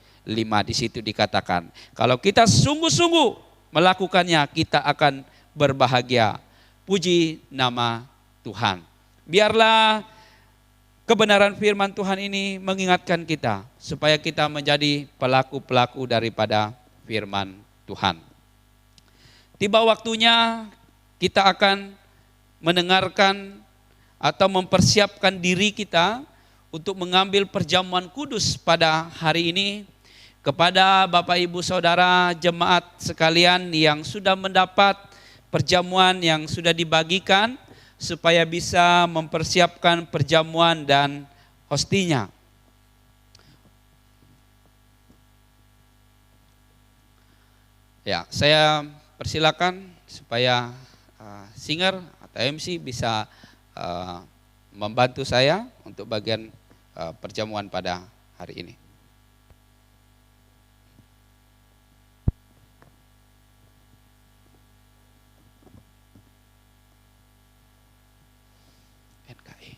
S1: Di situ dikatakan, kalau kita sungguh-sungguh melakukannya, kita akan berbahagia. Puji nama Tuhan. Biarlah kebenaran firman Tuhan ini mengingatkan kita, supaya kita menjadi pelaku-pelaku daripada firman Tuhan. Tiba waktunya kita akan mendengarkan atau mempersiapkan diri kita untuk mengambil perjamuan kudus pada hari ini. Kepada Bapak Ibu Saudara jemaat sekalian yang sudah mendapat perjamuan yang sudah dibagikan, supaya bisa mempersiapkan perjamuan dan hostinya. Ya, saya persilakan supaya singer atau MC bisa membantu saya untuk bagian perjamuan pada hari ini. NKI.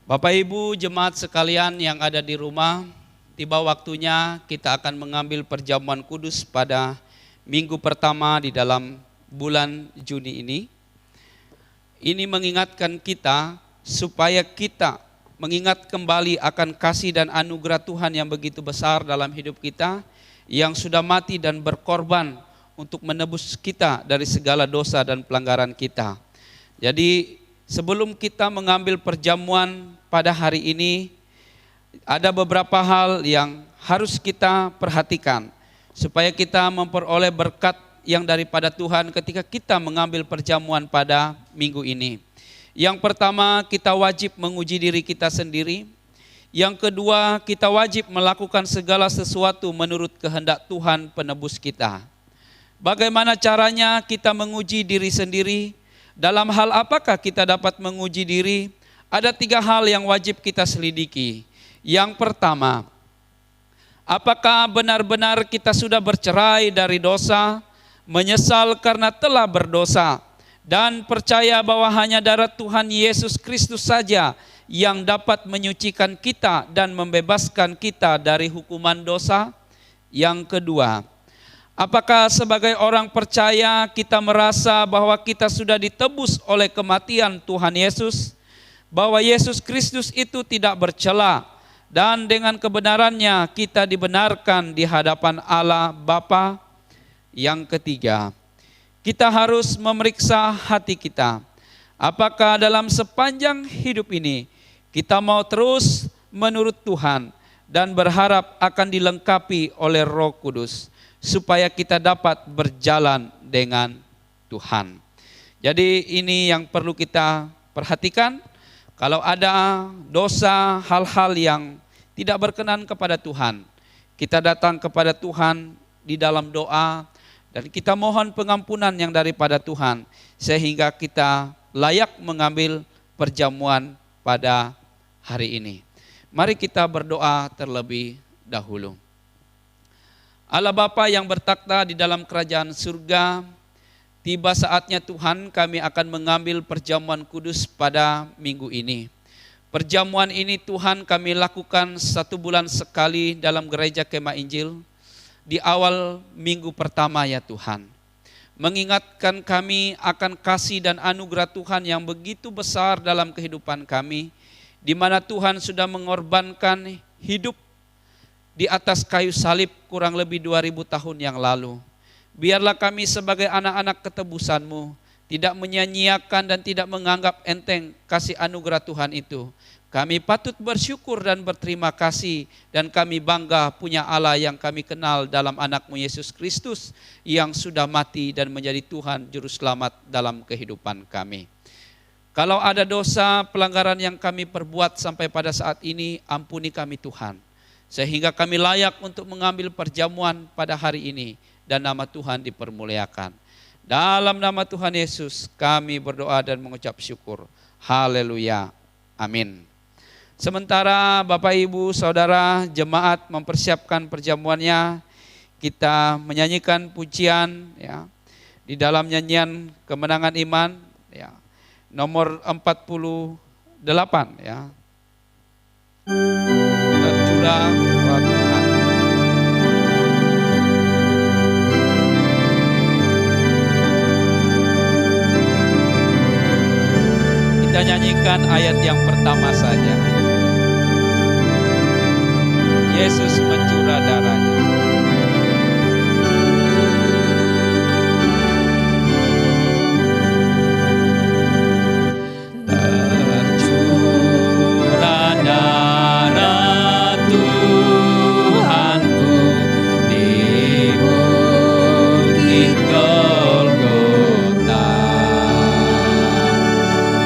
S1: Bapak Ibu jemaat sekalian yang ada di rumah, tiba waktunya kita akan mengambil perjamuan kudus pada minggu pertama di dalam bulan Juni ini. Ini mengingatkan kita supaya kita mengingat kembali akan kasih dan anugerah Tuhan yang begitu besar dalam hidup kita, yang sudah mati dan berkorban untuk menebus kita dari segala dosa dan pelanggaran kita. Jadi sebelum kita mengambil perjamuan pada hari ini, ada beberapa hal yang harus kita perhatikan supaya kita memperoleh berkat yang daripada Tuhan ketika kita mengambil perjamuan pada minggu ini. Yang pertama, kita wajib menguji diri kita sendiri. Yang kedua, kita wajib melakukan segala sesuatu menurut kehendak Tuhan penebus kita. Bagaimana caranya kita menguji diri sendiri? Dalam hal apakah kita dapat menguji diri? Ada 3 hal yang wajib kita selidiki. Yang pertama, apakah benar-benar kita sudah bercerai dari dosa, menyesal karena telah berdosa, dan percaya bahwa hanya darah Tuhan Yesus Kristus saja yang dapat menyucikan kita dan membebaskan kita dari hukuman dosa? Yang kedua, apakah sebagai orang percaya kita merasa bahwa kita sudah ditebus oleh kematian Tuhan Yesus, bahwa Yesus Kristus itu tidak bercela, dan dengan kebenarannya kita dibenarkan di hadapan Allah Bapa? Yang ketiga, kita harus memeriksa hati kita. Apakah dalam sepanjang hidup ini kita mau terus menurut Tuhan dan berharap akan dilengkapi oleh Roh Kudus, supaya kita dapat berjalan dengan Tuhan. Jadi ini yang perlu kita perhatikan. Kalau ada dosa, hal-hal yang tidak berkenan kepada Tuhan, kita datang kepada Tuhan di dalam doa dan kita mohon pengampunan yang daripada Tuhan, sehingga kita layak mengambil perjamuan pada hari ini. Mari kita berdoa terlebih dahulu. Allah Bapa yang bertakhta di dalam kerajaan surga, tiba saatnya Tuhan kami akan mengambil perjamuan kudus pada minggu ini. Perjamuan ini Tuhan kami lakukan 1 bulan sekali dalam gereja Kemah Injil di awal minggu pertama ya Tuhan. Mengingatkan kami akan kasih dan anugerah Tuhan yang begitu besar dalam kehidupan kami, di mana Tuhan sudah mengorbankan hidup di atas kayu salib kurang lebih 2000 tahun yang lalu. Biarlah kami sebagai anak-anak ketebusan-Mu tidak menyanyiakan dan tidak menganggap enteng kasih anugerah Tuhan itu. Kami patut bersyukur dan berterima kasih, dan kami bangga punya Allah yang kami kenal dalam anak-Mu Yesus Kristus yang sudah mati dan menjadi Tuhan Juru Selamat dalam kehidupan kami. Kalau ada dosa pelanggaran yang kami perbuat sampai pada saat ini, ampuni kami Tuhan, sehingga kami layak untuk mengambil perjamuan pada hari ini dan nama Tuhan dipermuliakan. Dalam nama Tuhan Yesus kami berdoa dan mengucap syukur. Haleluya. Amin. Sementara Bapak Ibu Saudara jemaat mempersiapkan perjamuannya, kita menyanyikan pujian ya, di dalam nyanyian Kemenangan Iman ya, nomor 48 ya. Tercurah roh Tuhan. Kita nyanyikan ayat yang pertama saja. Yesus mencurah darahnya. Tercurah darah Tuhanku di bukit Golgota,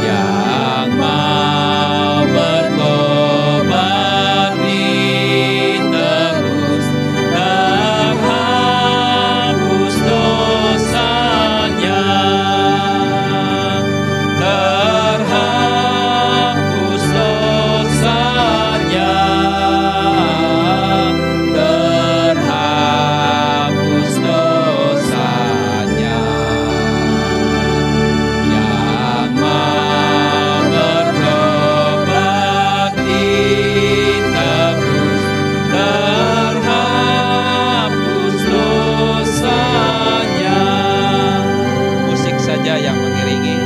S1: yang mau bertobat ditebus, terhapus dosanya, terhapus dosanya, terhapus dosanya, yang mau bertobat ditebus, terhapus dosanya. Musik saja yang mengiringi.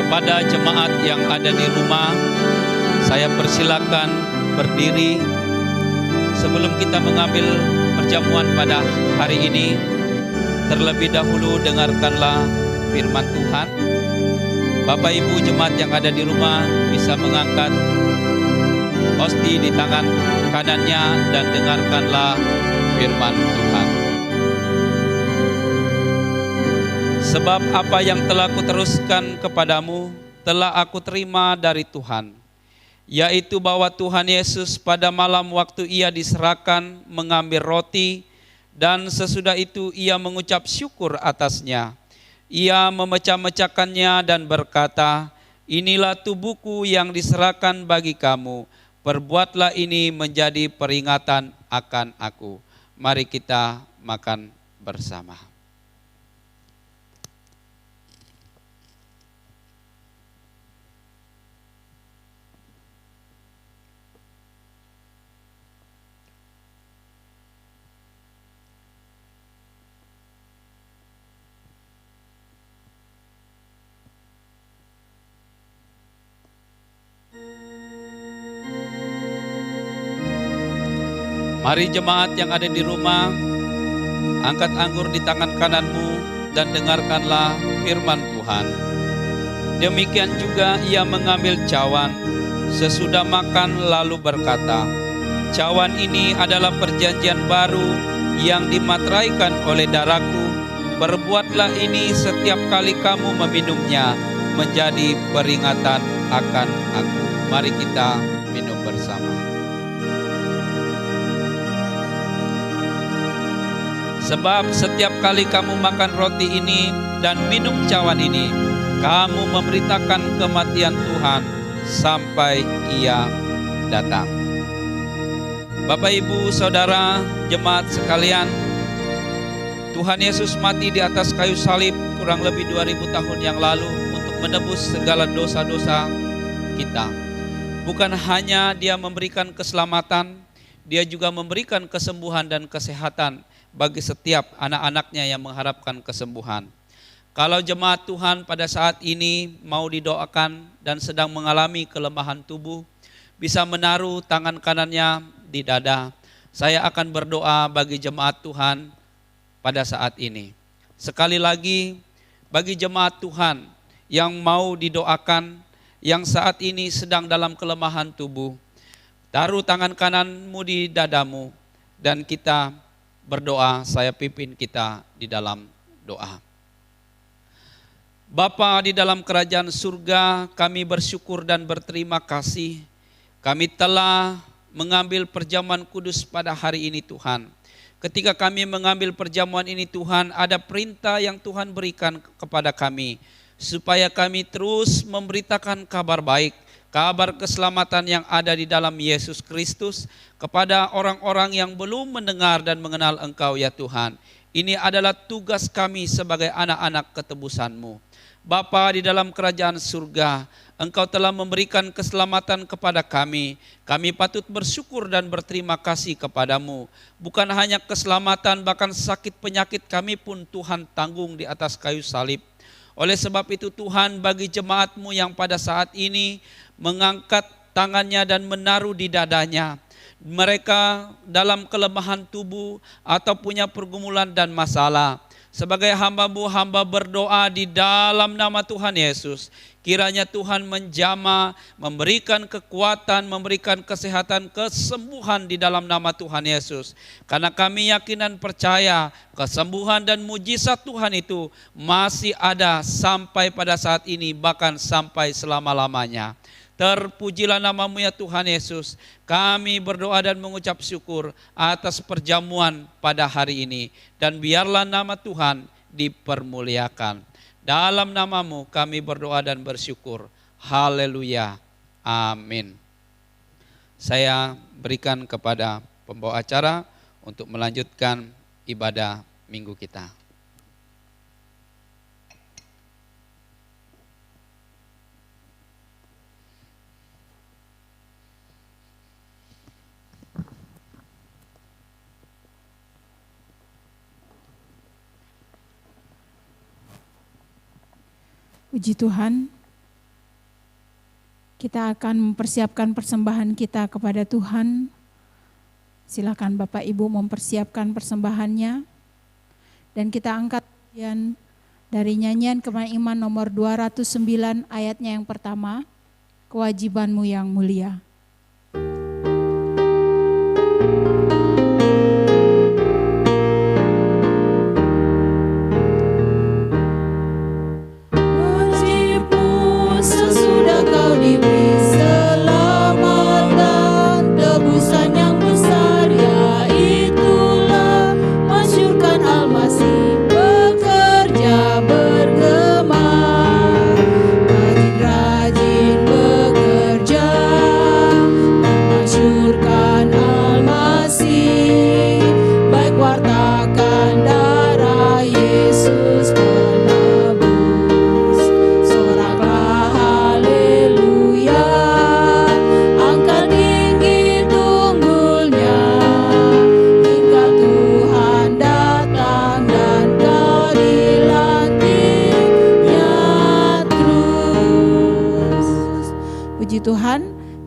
S1: Kepada jemaat yang ada di rumah, saya persilakan berdiri. Sebelum kita mengambil perjamuan pada hari ini, terlebih dahulu dengarkanlah firman Tuhan. Bapak Ibu jemaat yang ada di rumah bisa mengangkat hosti di tangan kanannya dan dengarkanlah firman Tuhan. Sebab apa yang telah kuteruskan kepadamu telah aku terima dari Tuhan, yaitu bahwa Tuhan Yesus pada malam waktu ia diserahkan mengambil roti, dan sesudah itu ia mengucap syukur atasnya. Ia memecah-mecahkannya dan berkata, "Inilah tubuhku yang diserahkan bagi kamu, perbuatlah ini menjadi peringatan akan aku." Mari kita makan bersama. Mari jemaat yang ada di rumah, angkat anggur di tangan kananmu dan dengarkanlah firman Tuhan. Demikian juga ia mengambil cawan sesudah makan lalu berkata, "Cawan ini adalah perjanjian baru yang dimateraikan oleh darahku. Berbuatlah ini setiap kali kamu meminumnya, menjadi peringatan akan aku." Mari kita minum bersama. Sebab setiap kali kamu makan roti ini dan minum cawan ini, kamu memberitakan kematian Tuhan sampai Ia datang. Bapak, Ibu, Saudara, jemaat sekalian, Tuhan Yesus mati di atas kayu salib kurang lebih 2000 tahun yang lalu untuk menebus segala dosa-dosa kita. Bukan hanya Dia memberikan keselamatan, Dia juga memberikan kesembuhan dan kesehatan bagi setiap anak-anaknya yang mengharapkan kesembuhan. Kalau jemaat Tuhan pada saat ini mau didoakan dan sedang mengalami kelemahan tubuh, bisa menaruh tangan kanannya di dada. Saya akan berdoa bagi jemaat Tuhan pada saat ini. Sekali lagi, bagi jemaat Tuhan yang mau didoakan, yang saat ini sedang dalam kelemahan tubuh, taruh tangan kananmu di dadamu dan kita berdoa. Saya pimpin kita di dalam doa. Bapa di dalam kerajaan surga, kami bersyukur dan berterima kasih. Kami telah mengambil perjamuan kudus pada hari ini Tuhan. Ketika kami mengambil perjamuan ini Tuhan, ada perintah yang Tuhan berikan kepada kami, supaya kami terus memberitakan kabar baik, kabar keselamatan yang ada di dalam Yesus Kristus kepada orang-orang yang belum mendengar dan mengenal Engkau ya Tuhan. Ini adalah tugas kami sebagai anak-anak ketebusan-Mu. Bapa di dalam kerajaan surga, Engkau telah memberikan keselamatan kepada kami. Kami patut bersyukur dan berterima kasih kepadamu. Bukan hanya keselamatan, bahkan sakit penyakit kami pun Tuhan tanggung di atas kayu salib. Oleh sebab itu Tuhan, bagi jemaat-Mu yang pada saat ini mengangkat tangannya dan menaruh di dadanya, mereka dalam kelemahan tubuh atau punya pergumulan dan masalah, sebagai hamba-Mu, hamba berdoa di dalam nama Tuhan Yesus, kiranya Tuhan menjamah, memberikan kekuatan, memberikan kesehatan, kesembuhan di dalam nama Tuhan Yesus. Karena kami yakin dan percaya kesembuhan dan mujizat Tuhan itu masih ada sampai pada saat ini, bahkan sampai selama-lamanya. Terpujilah nama-Mu ya Tuhan Yesus. Kami berdoa dan mengucap syukur atas perjamuan pada hari ini. Dan biarlah nama Tuhan dipermuliakan. Dalam nama-Mu kami berdoa dan bersyukur. Haleluya. Amin. Saya berikan kepada pembawa acara untuk melanjutkan ibadah minggu kita.
S2: Puji Tuhan, kita akan mempersiapkan persembahan kita kepada Tuhan. Silakan Bapak Ibu mempersiapkan persembahannya. Dan kita angkat dari nyanyian Kebangkitan Iman nomor 209 ayatnya yang pertama, kewajiban-Mu yang mulia.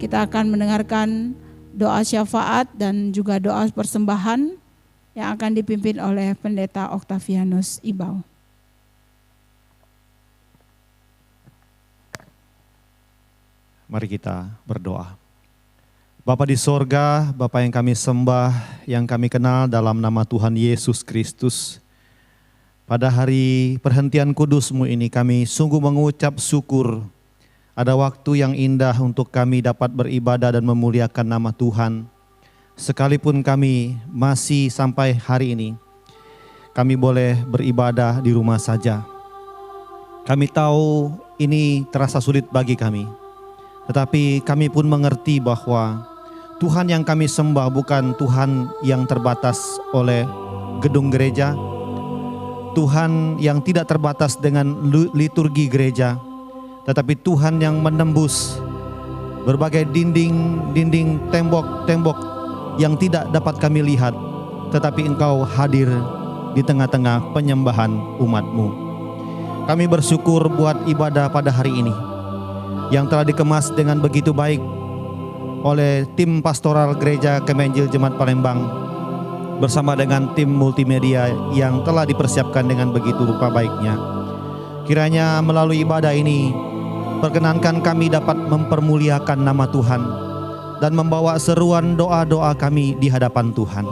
S2: Kita akan mendengarkan doa syafaat dan juga doa persembahan yang akan dipimpin oleh Pendeta Octavianus Ibau.
S4: Mari kita berdoa. Bapa di sorga, Bapa yang kami sembah, yang kami kenal dalam nama Tuhan Yesus Kristus. Pada hari perhentian kudus-Mu ini kami sungguh mengucap syukur. Ada waktu yang indah untuk kami dapat beribadah dan memuliakan nama Tuhan. Sekalipun kami masih sampai hari ini, kami boleh beribadah di rumah saja. Kami tahu ini terasa sulit bagi kami. Tetapi kami pun mengerti bahwa Tuhan yang kami sembah bukan Tuhan yang terbatas oleh gedung gereja, Tuhan yang tidak terbatas dengan liturgi gereja, tetapi Tuhan yang menembus berbagai dinding tembok yang tidak dapat kami lihat, tetapi Engkau hadir di tengah-tengah penyembahan umat-Mu. Kami bersyukur buat ibadah pada hari ini yang telah dikemas dengan begitu baik oleh tim pastoral Gereja Kemenjil Jemaat Palembang bersama dengan tim multimedia yang telah dipersiapkan dengan begitu rupa baiknya. Kiranya melalui ibadah ini perkenankan kami dapat mempermuliakan nama Tuhan dan membawa seruan doa-doa kami di hadapan Tuhan.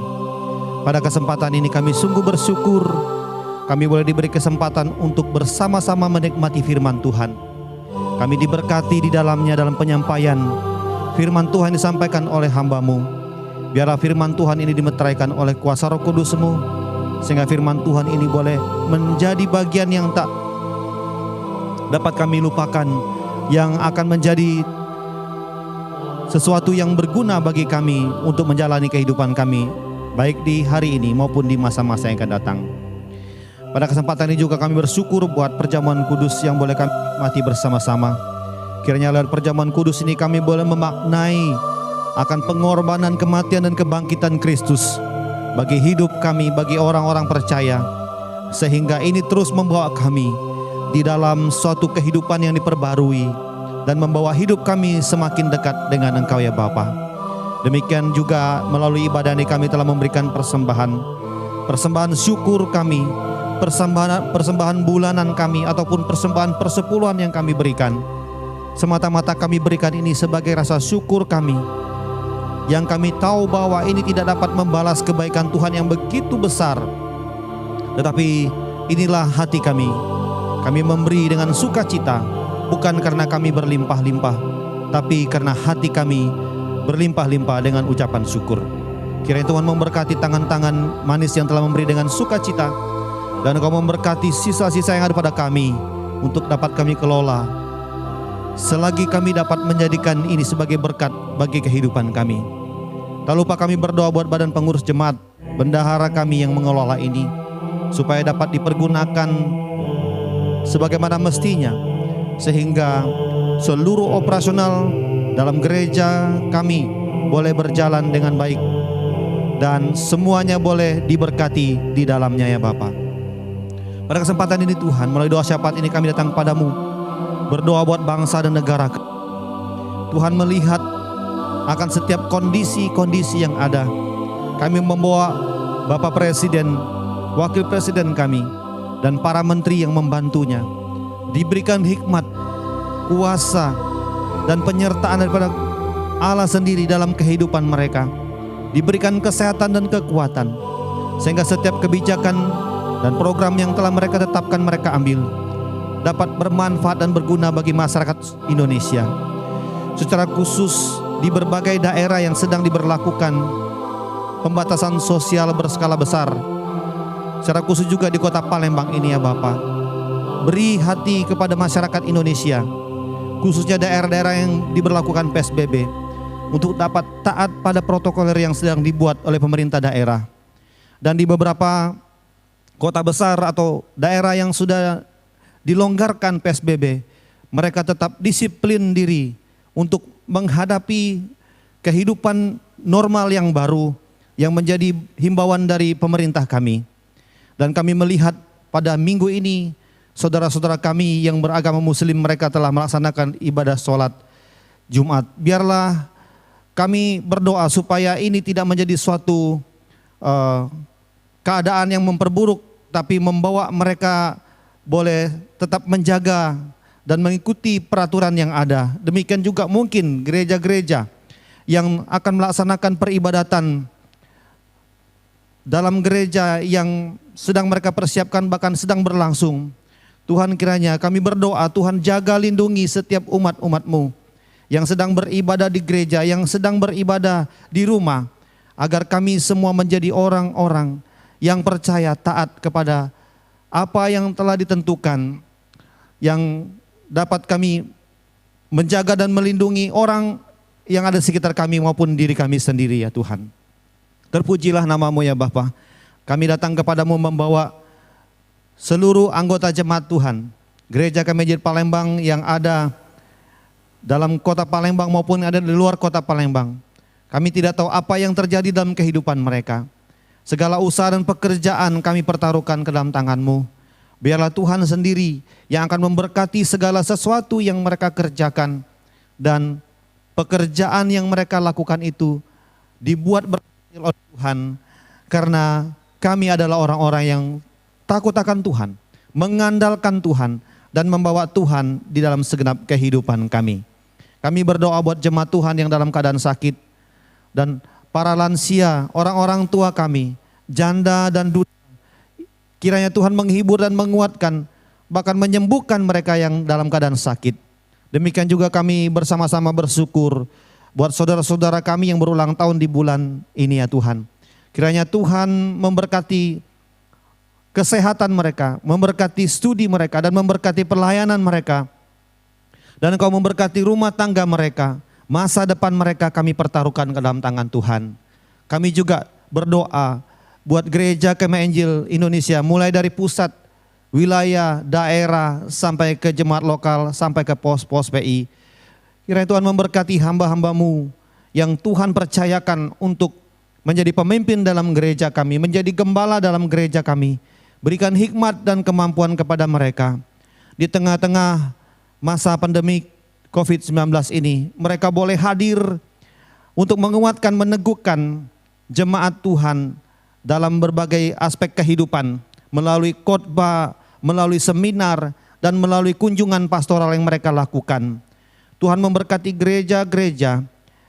S4: Pada kesempatan ini kami sungguh bersyukur kami boleh diberi kesempatan untuk bersama-sama menikmati firman Tuhan. Kami diberkati di dalamnya dalam penyampaian firman Tuhan disampaikan oleh hamba-Mu. Biarlah firman Tuhan ini dimeteraikan oleh kuasa Roh Kudus-Mu, sehingga firman Tuhan ini boleh menjadi bagian yang tak dapat kami lupakan, yang akan menjadi sesuatu yang berguna bagi kami untuk menjalani kehidupan kami, baik di hari ini maupun di masa-masa yang akan datang. Pada kesempatan ini juga kami bersyukur buat perjamuan kudus yang boleh kami nikmati bersama-sama. Kiranya lewat perjamuan kudus ini kami boleh memaknai akan pengorbanan, kematian dan kebangkitan Kristus bagi hidup kami, bagi orang-orang percaya, sehingga ini terus membawa kami di dalam suatu kehidupan yang diperbarui dan membawa hidup kami semakin dekat dengan Engkau ya Bapa. Demikian juga melalui ibadah ini kami telah memberikan persembahan syukur kami, persembahan bulanan kami ataupun persembahan persepuluhan yang kami berikan. Semata-mata kami berikan ini sebagai rasa syukur kami, yang kami tahu bahwa ini tidak dapat membalas kebaikan Tuhan yang begitu besar. Tetapi inilah hati kami. Kami memberi dengan sukacita, bukan karena kami berlimpah-limpah, tapi karena hati kami berlimpah-limpah dengan ucapan syukur. Kiranya Tuhan memberkati tangan-tangan manis yang telah memberi dengan sukacita, dan Engkau memberkati sisa-sisa yang ada pada kami untuk dapat kami kelola, selagi kami dapat menjadikan ini sebagai berkat bagi kehidupan kami. Tak lupa kami berdoa buat badan pengurus jemaat, bendahara kami yang mengelola ini, supaya dapat dipergunakan sebagaimana mestinya, sehingga seluruh operasional dalam gereja kami boleh berjalan dengan baik dan semuanya boleh diberkati di dalamnya ya Bapa. Pada kesempatan ini Tuhan, melalui doa syafaat ini kami datang padamu, berdoa buat bangsa dan negara. Tuhan melihat akan setiap kondisi-kondisi yang ada. Kami membawa Bapak Presiden, Wakil Presiden kami, dan para menteri yang membantunya, diberikan hikmat, kuasa, dan penyertaan daripada Allah sendiri dalam kehidupan mereka. Diberikan kesehatan dan kekuatan, sehingga setiap kebijakan dan program yang telah mereka tetapkan mereka ambil dapat bermanfaat dan berguna bagi masyarakat Indonesia. Secara khusus di berbagai daerah yang sedang diberlakukan pembatasan sosial berskala besar, secara khusus juga di kota Palembang ini ya Bapak, beri hati kepada masyarakat Indonesia, khususnya daerah-daerah yang diberlakukan PSBB, untuk dapat taat pada protokoler yang sedang dibuat oleh pemerintah daerah. Dan di beberapa kota besar atau daerah yang sudah dilonggarkan PSBB, mereka tetap disiplin diri untuk menghadapi kehidupan normal yang baru yang menjadi himbauan dari pemerintah kami. Dan kami melihat pada minggu ini saudara-saudara kami yang beragama Muslim, mereka telah melaksanakan ibadah sholat Jumat. Biarlah kami berdoa supaya ini tidak menjadi suatu keadaan yang memperburuk, tapi membawa mereka boleh tetap menjaga dan mengikuti peraturan yang ada. Demikian juga mungkin gereja-gereja yang akan melaksanakan peribadatan dalam gereja yang sedang mereka persiapkan bahkan sedang berlangsung. Tuhan, kiranya kami berdoa, Tuhan jaga lindungi setiap umat-umat-Mu yang sedang beribadah di gereja, yang sedang beribadah di rumah, agar kami semua menjadi orang-orang yang percaya taat kepada apa yang telah ditentukan, yang dapat kami menjaga dan melindungi orang yang ada di sekitar kami maupun diri kami sendiri ya Tuhan. Terpujilah nama-Mu ya Bapa. Kami datang kepadamu membawa seluruh anggota jemaat Tuhan, Gereja Kemejir Palembang yang ada dalam kota Palembang maupun yang ada di luar kota Palembang. Kami tidak tahu apa yang terjadi dalam kehidupan mereka. Segala usaha dan pekerjaan kami pertaruhkan ke dalam tangan-Mu. Biarlah Tuhan sendiri yang akan memberkati segala sesuatu yang mereka kerjakan, dan pekerjaan yang mereka lakukan itu dibuat berhasil oleh Tuhan, karena kami adalah orang-orang yang takut akan Tuhan, mengandalkan Tuhan, dan membawa Tuhan di dalam segenap kehidupan kami. Kami berdoa buat jemaat Tuhan yang dalam keadaan sakit, dan para lansia, orang-orang tua kami, janda dan duda. Kiranya Tuhan menghibur dan menguatkan, bahkan menyembuhkan mereka yang dalam keadaan sakit. Demikian juga kami bersama-sama bersyukur buat saudara-saudara kami yang berulang tahun di bulan ini ya Tuhan. Kiranya Tuhan memberkati kesehatan mereka, memberkati studi mereka, dan memberkati pelayanan mereka. Dan Engkau memberkati rumah tangga mereka, masa depan mereka kami pertaruhkan ke dalam tangan Tuhan. Kami juga berdoa buat Gereja Kemah Injil Indonesia, mulai dari pusat, wilayah, daerah, sampai ke jemaat lokal, sampai ke pos-pos PI. Kiranya Tuhan memberkati hamba-hamba-Mu yang Tuhan percayakan untuk menjadi pemimpin dalam gereja kami, menjadi gembala dalam gereja kami. Berikan hikmat dan kemampuan kepada mereka. Di tengah-tengah masa pandemi COVID-19 ini, mereka boleh hadir untuk menguatkan, meneguhkan jemaat Tuhan dalam berbagai aspek kehidupan, melalui khotbah, melalui seminar, dan melalui kunjungan pastoral yang mereka lakukan. Tuhan memberkati gereja-gereja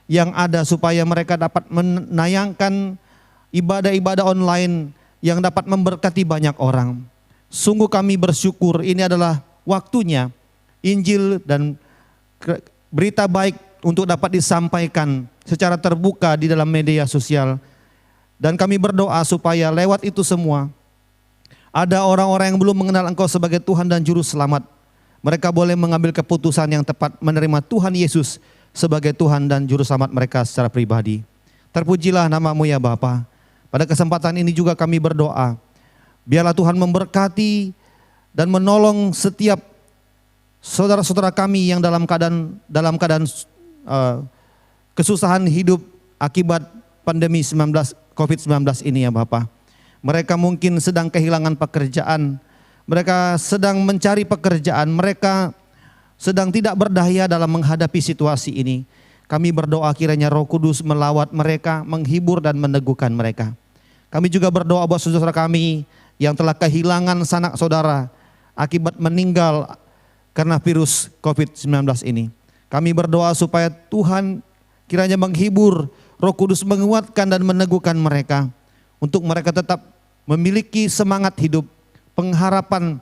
S4: yang ada supaya mereka dapat menayangkan ibadah-ibadah online yang dapat memberkati banyak orang. Sungguh kami bersyukur, ini adalah waktunya Injil dan berita baik untuk dapat disampaikan secara terbuka di dalam media sosial. Dan kami berdoa supaya lewat itu semua ada orang-orang yang belum mengenal Engkau sebagai Tuhan dan Juru Selamat. Mereka boleh mengambil keputusan yang tepat menerima Tuhan Yesus sebagai Tuhan dan Juru Selamat mereka secara pribadi. Terpujilah nama-Mu ya Bapa. Pada kesempatan ini juga kami berdoa, biarlah Tuhan memberkati dan menolong setiap saudara-saudara kami yang dalam keadaan kesusahan hidup akibat pandemi COVID-19 ini ya Bapa. Mereka mungkin sedang kehilangan pekerjaan, mereka sedang mencari pekerjaan, mereka sedang tidak berdaya dalam menghadapi situasi ini. Kami berdoa kiranya Roh Kudus melawat mereka, menghibur dan meneguhkan mereka. Kami juga berdoa buat saudara kami yang telah kehilangan sanak saudara akibat meninggal karena virus COVID-19 ini. Kami berdoa supaya Tuhan kiranya menghibur, Roh Kudus menguatkan dan meneguhkan mereka, untuk mereka tetap memiliki semangat hidup, pengharapan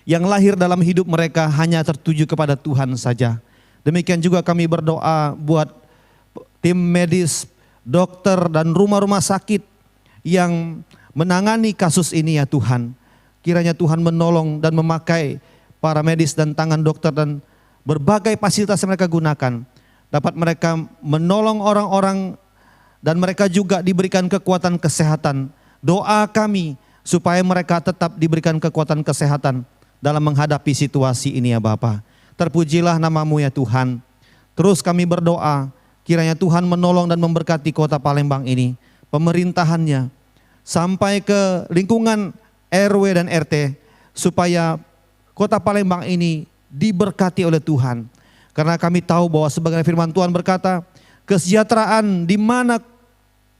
S4: yang lahir dalam hidup mereka hanya tertuju kepada Tuhan saja. Demikian juga kami berdoa buat tim medis, dokter, dan rumah-rumah sakit yang menangani kasus ini ya Tuhan. Kiranya Tuhan menolong dan memakai para medis dan tangan dokter dan berbagai fasilitas yang mereka gunakan, dapat mereka menolong orang-orang dan mereka juga diberikan kekuatan kesehatan. Doa kami supaya mereka tetap diberikan kekuatan kesehatan dalam menghadapi situasi ini ya Bapa. Terpujilah nama-Mu ya Tuhan. Terus kami berdoa kiranya Tuhan menolong dan memberkati kota Palembang ini, pemerintahannya, sampai ke lingkungan RW dan RT, supaya kota Palembang ini diberkati oleh Tuhan. Karena kami tahu bahwa sebagai firman Tuhan berkata, kesejahteraan di mana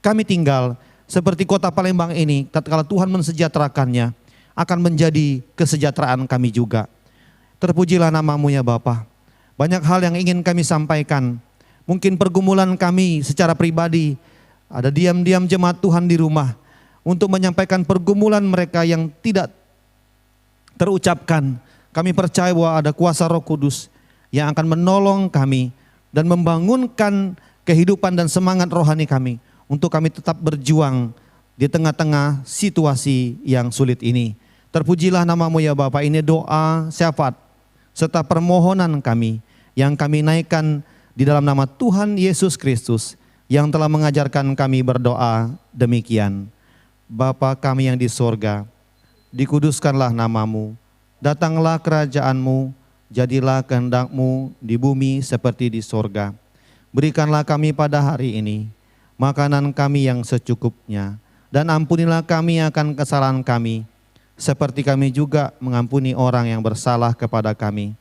S4: kami tinggal, seperti kota Palembang ini, tatkala Tuhan mensejahterakannya, akan menjadi kesejahteraan kami juga. Terpujilah nama-Mu ya Bapa. Banyak hal yang ingin kami sampaikan. Mungkin pergumulan kami secara pribadi, ada diam-diam jemaat Tuhan di rumah untuk menyampaikan pergumulan mereka yang tidak terucapkan. Kami percaya bahwa ada kuasa Roh Kudus yang akan menolong kami dan membangunkan kehidupan dan semangat rohani kami untuk kami tetap berjuang di tengah-tengah situasi yang sulit ini. Terpujilah nama-Mu ya Bapa. Ini doa, syafaat, serta permohonan kami yang kami naikkan di dalam nama Tuhan Yesus Kristus yang telah mengajarkan kami berdoa demikian. Bapa kami yang di sorga, dikuduskanlah nama-Mu, datanglah kerajaan-Mu, jadilah kehendak-Mu di bumi seperti di sorga. Berikanlah kami pada hari ini makanan kami yang secukupnya, dan ampunilah kami akan kesalahan kami, seperti kami juga mengampuni orang yang bersalah kepada kami.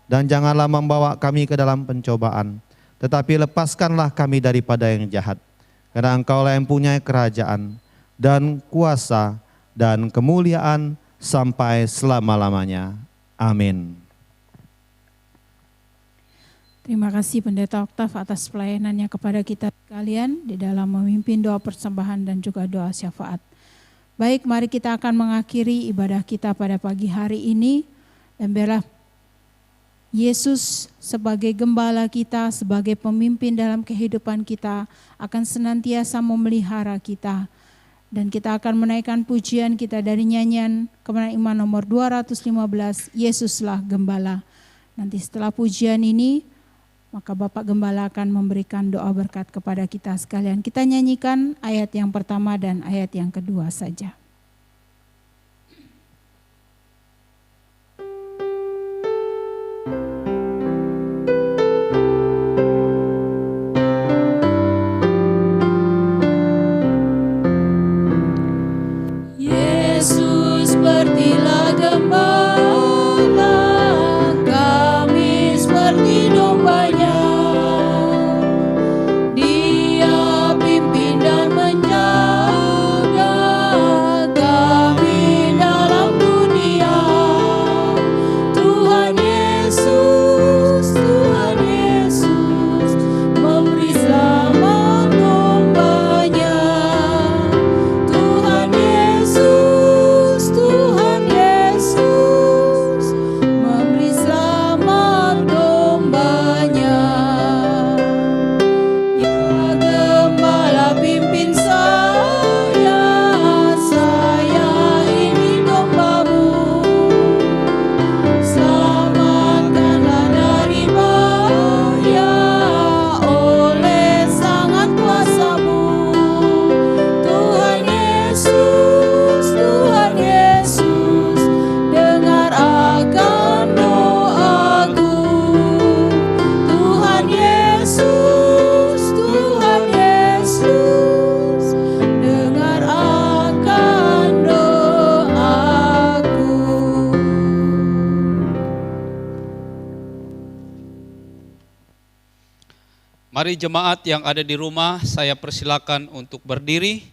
S4: Dan janganlah membawa kami ke dalam pencobaan, tetapi lepaskanlah kami daripada yang jahat. Karena Engkau-lah yang punya kerajaan dan kuasa dan kemuliaan sampai selama-lamanya. Amin.
S2: Terima kasih Pendeta Oktav atas pelayanannya kepada kita sekalian di dalam memimpin doa persembahan dan juga doa syafaat. Baik, mari kita akan mengakhiri ibadah kita pada pagi hari ini. Dan biarlah Yesus sebagai gembala kita, sebagai pemimpin dalam kehidupan kita akan senantiasa memelihara kita. Dan kita akan menaikkan pujian kita dari nyanyian Kemenangan Iman nomor 215, Yesuslah Gembala. Nanti setelah pujian ini, maka Bapak Gembala akan memberikan doa berkat kepada kita sekalian. Kita nyanyikan ayat yang pertama dan ayat yang kedua saja.
S3: Yesus sepertilah gembala, kami seperti dombanya. Dia pimpin dan menjaga kami dalam dunia. Tuhan Yesus memberi selamat dombanya. Tuhan Yesus memberi selamat dombanya. Ya Gembala pimpin saya ini domba-Mu. Selamatkanlah dari bahaya oleh sangat kuasa-Mu. Tuhan Yesus, dengar akan doaku. Tuhan Yesus, dengar akan doaku.
S1: Mari jemaat yang ada di rumah, saya persilakan untuk berdiri.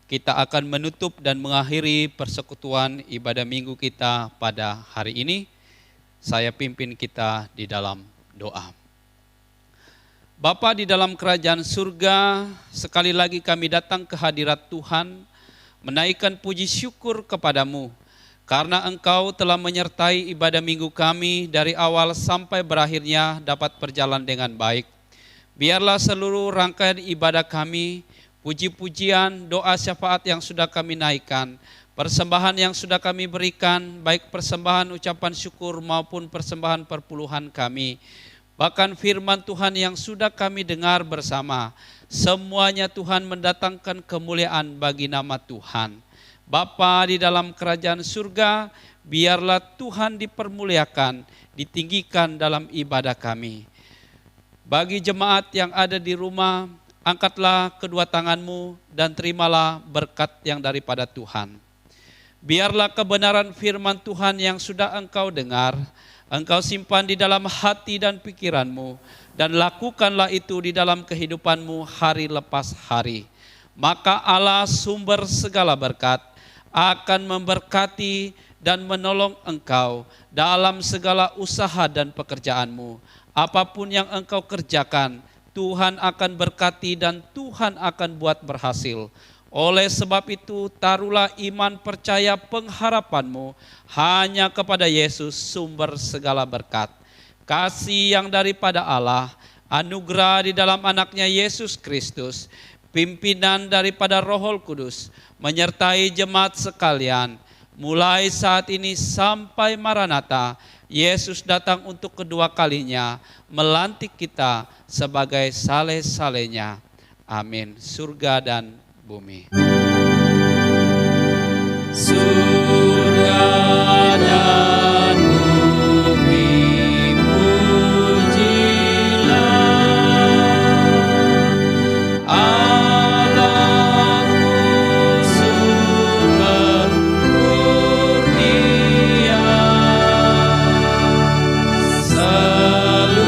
S1: Kita akan menutup dan mengakhiri persekutuan ibadah minggu kita pada hari ini. Saya pimpin kita di dalam doa. Bapa di dalam kerajaan surga, sekali lagi kami datang ke hadirat Tuhan, menaikkan puji syukur kepadamu, karena Engkau telah menyertai ibadah minggu kami dari awal sampai berakhirnya dapat berjalan dengan baik. Biarlah seluruh rangkaian ibadah kami, puji-pujian, doa syafaat yang sudah kami naikkan, persembahan yang sudah kami berikan, baik persembahan ucapan syukur maupun persembahan perpuluhan kami, bahkan firman Tuhan yang sudah kami dengar bersama, semuanya Tuhan mendatangkan kemuliaan bagi nama Tuhan. Bapa di dalam kerajaan surga, biarlah Tuhan dipermuliakan, ditinggikan dalam ibadah kami. Bagi jemaat yang ada di rumah, angkatlah kedua tanganmu dan terimalah berkat yang daripada Tuhan. Biarlah kebenaran firman Tuhan yang sudah engkau dengar, engkau simpan di dalam hati dan pikiranmu, dan lakukanlah itu di dalam kehidupanmu hari lepas hari. Maka Allah sumber segala berkat akan memberkati dan menolong engkau dalam segala usaha dan pekerjaanmu. Apapun yang engkau kerjakan, Tuhan akan berkati dan Tuhan akan buat berhasil. Oleh sebab itu, taruhlah iman, percaya, pengharapanmu hanya kepada Yesus, sumber segala berkat. Kasih yang daripada Allah, anugerah di dalam anaknya Yesus Kristus, pimpinan daripada Roh Kudus, menyertai jemaat sekalian, mulai saat ini sampai Maranatha, Yesus datang untuk kedua kalinya, melantik kita sebagai saleh-salehnya. Amin. Surga dan bumi. Surga dan bumi, pujilah Allahku sumber kurnia. Seluruh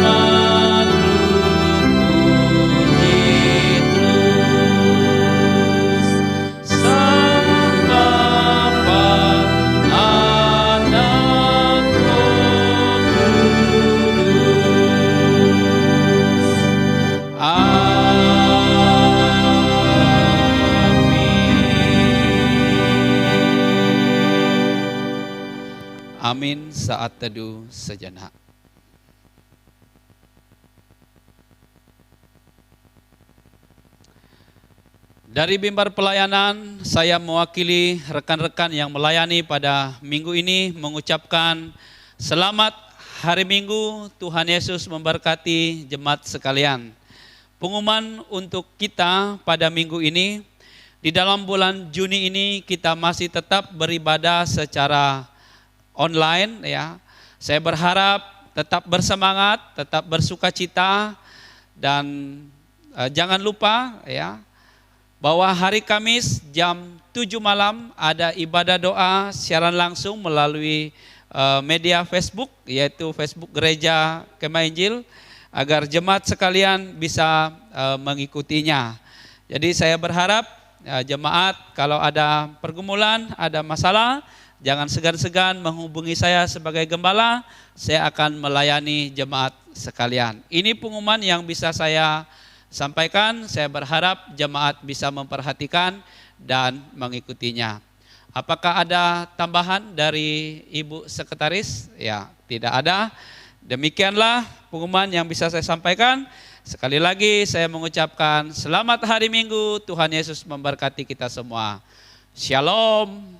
S1: makhluk puji terus Sang Bapa, Anak, Roh Kudus. Amin. Saat teduh sejenak. Dari mimbar pelayanan, saya mewakili rekan-rekan yang melayani pada minggu ini mengucapkan selamat hari Minggu, Tuhan Yesus memberkati jemaat sekalian. Pengumuman untuk kita pada minggu ini, di dalam bulan Juni ini kita masih tetap beribadah secara online ya. Saya berharap tetap bersemangat, tetap bersukacita, dan jangan lupa ya, bahwa hari Kamis jam 7 malam ada ibadah doa siaran langsung melalui media Facebook, yaitu Facebook Gereja Kemah Injil, agar jemaat sekalian bisa mengikutinya. Jadi saya berharap jemaat kalau ada pergumulan, ada masalah, jangan segan-segan menghubungi saya sebagai gembala, saya akan melayani jemaat sekalian. Ini pengumuman yang bisa saya sampaikan, saya berharap jemaat bisa memperhatikan dan mengikutinya. Apakah ada tambahan dari Ibu Sekretaris? Ya, tidak ada. Demikianlah pengumuman yang bisa saya sampaikan. Sekali lagi saya mengucapkan selamat hari Minggu, Tuhan Yesus memberkati kita semua. Shalom.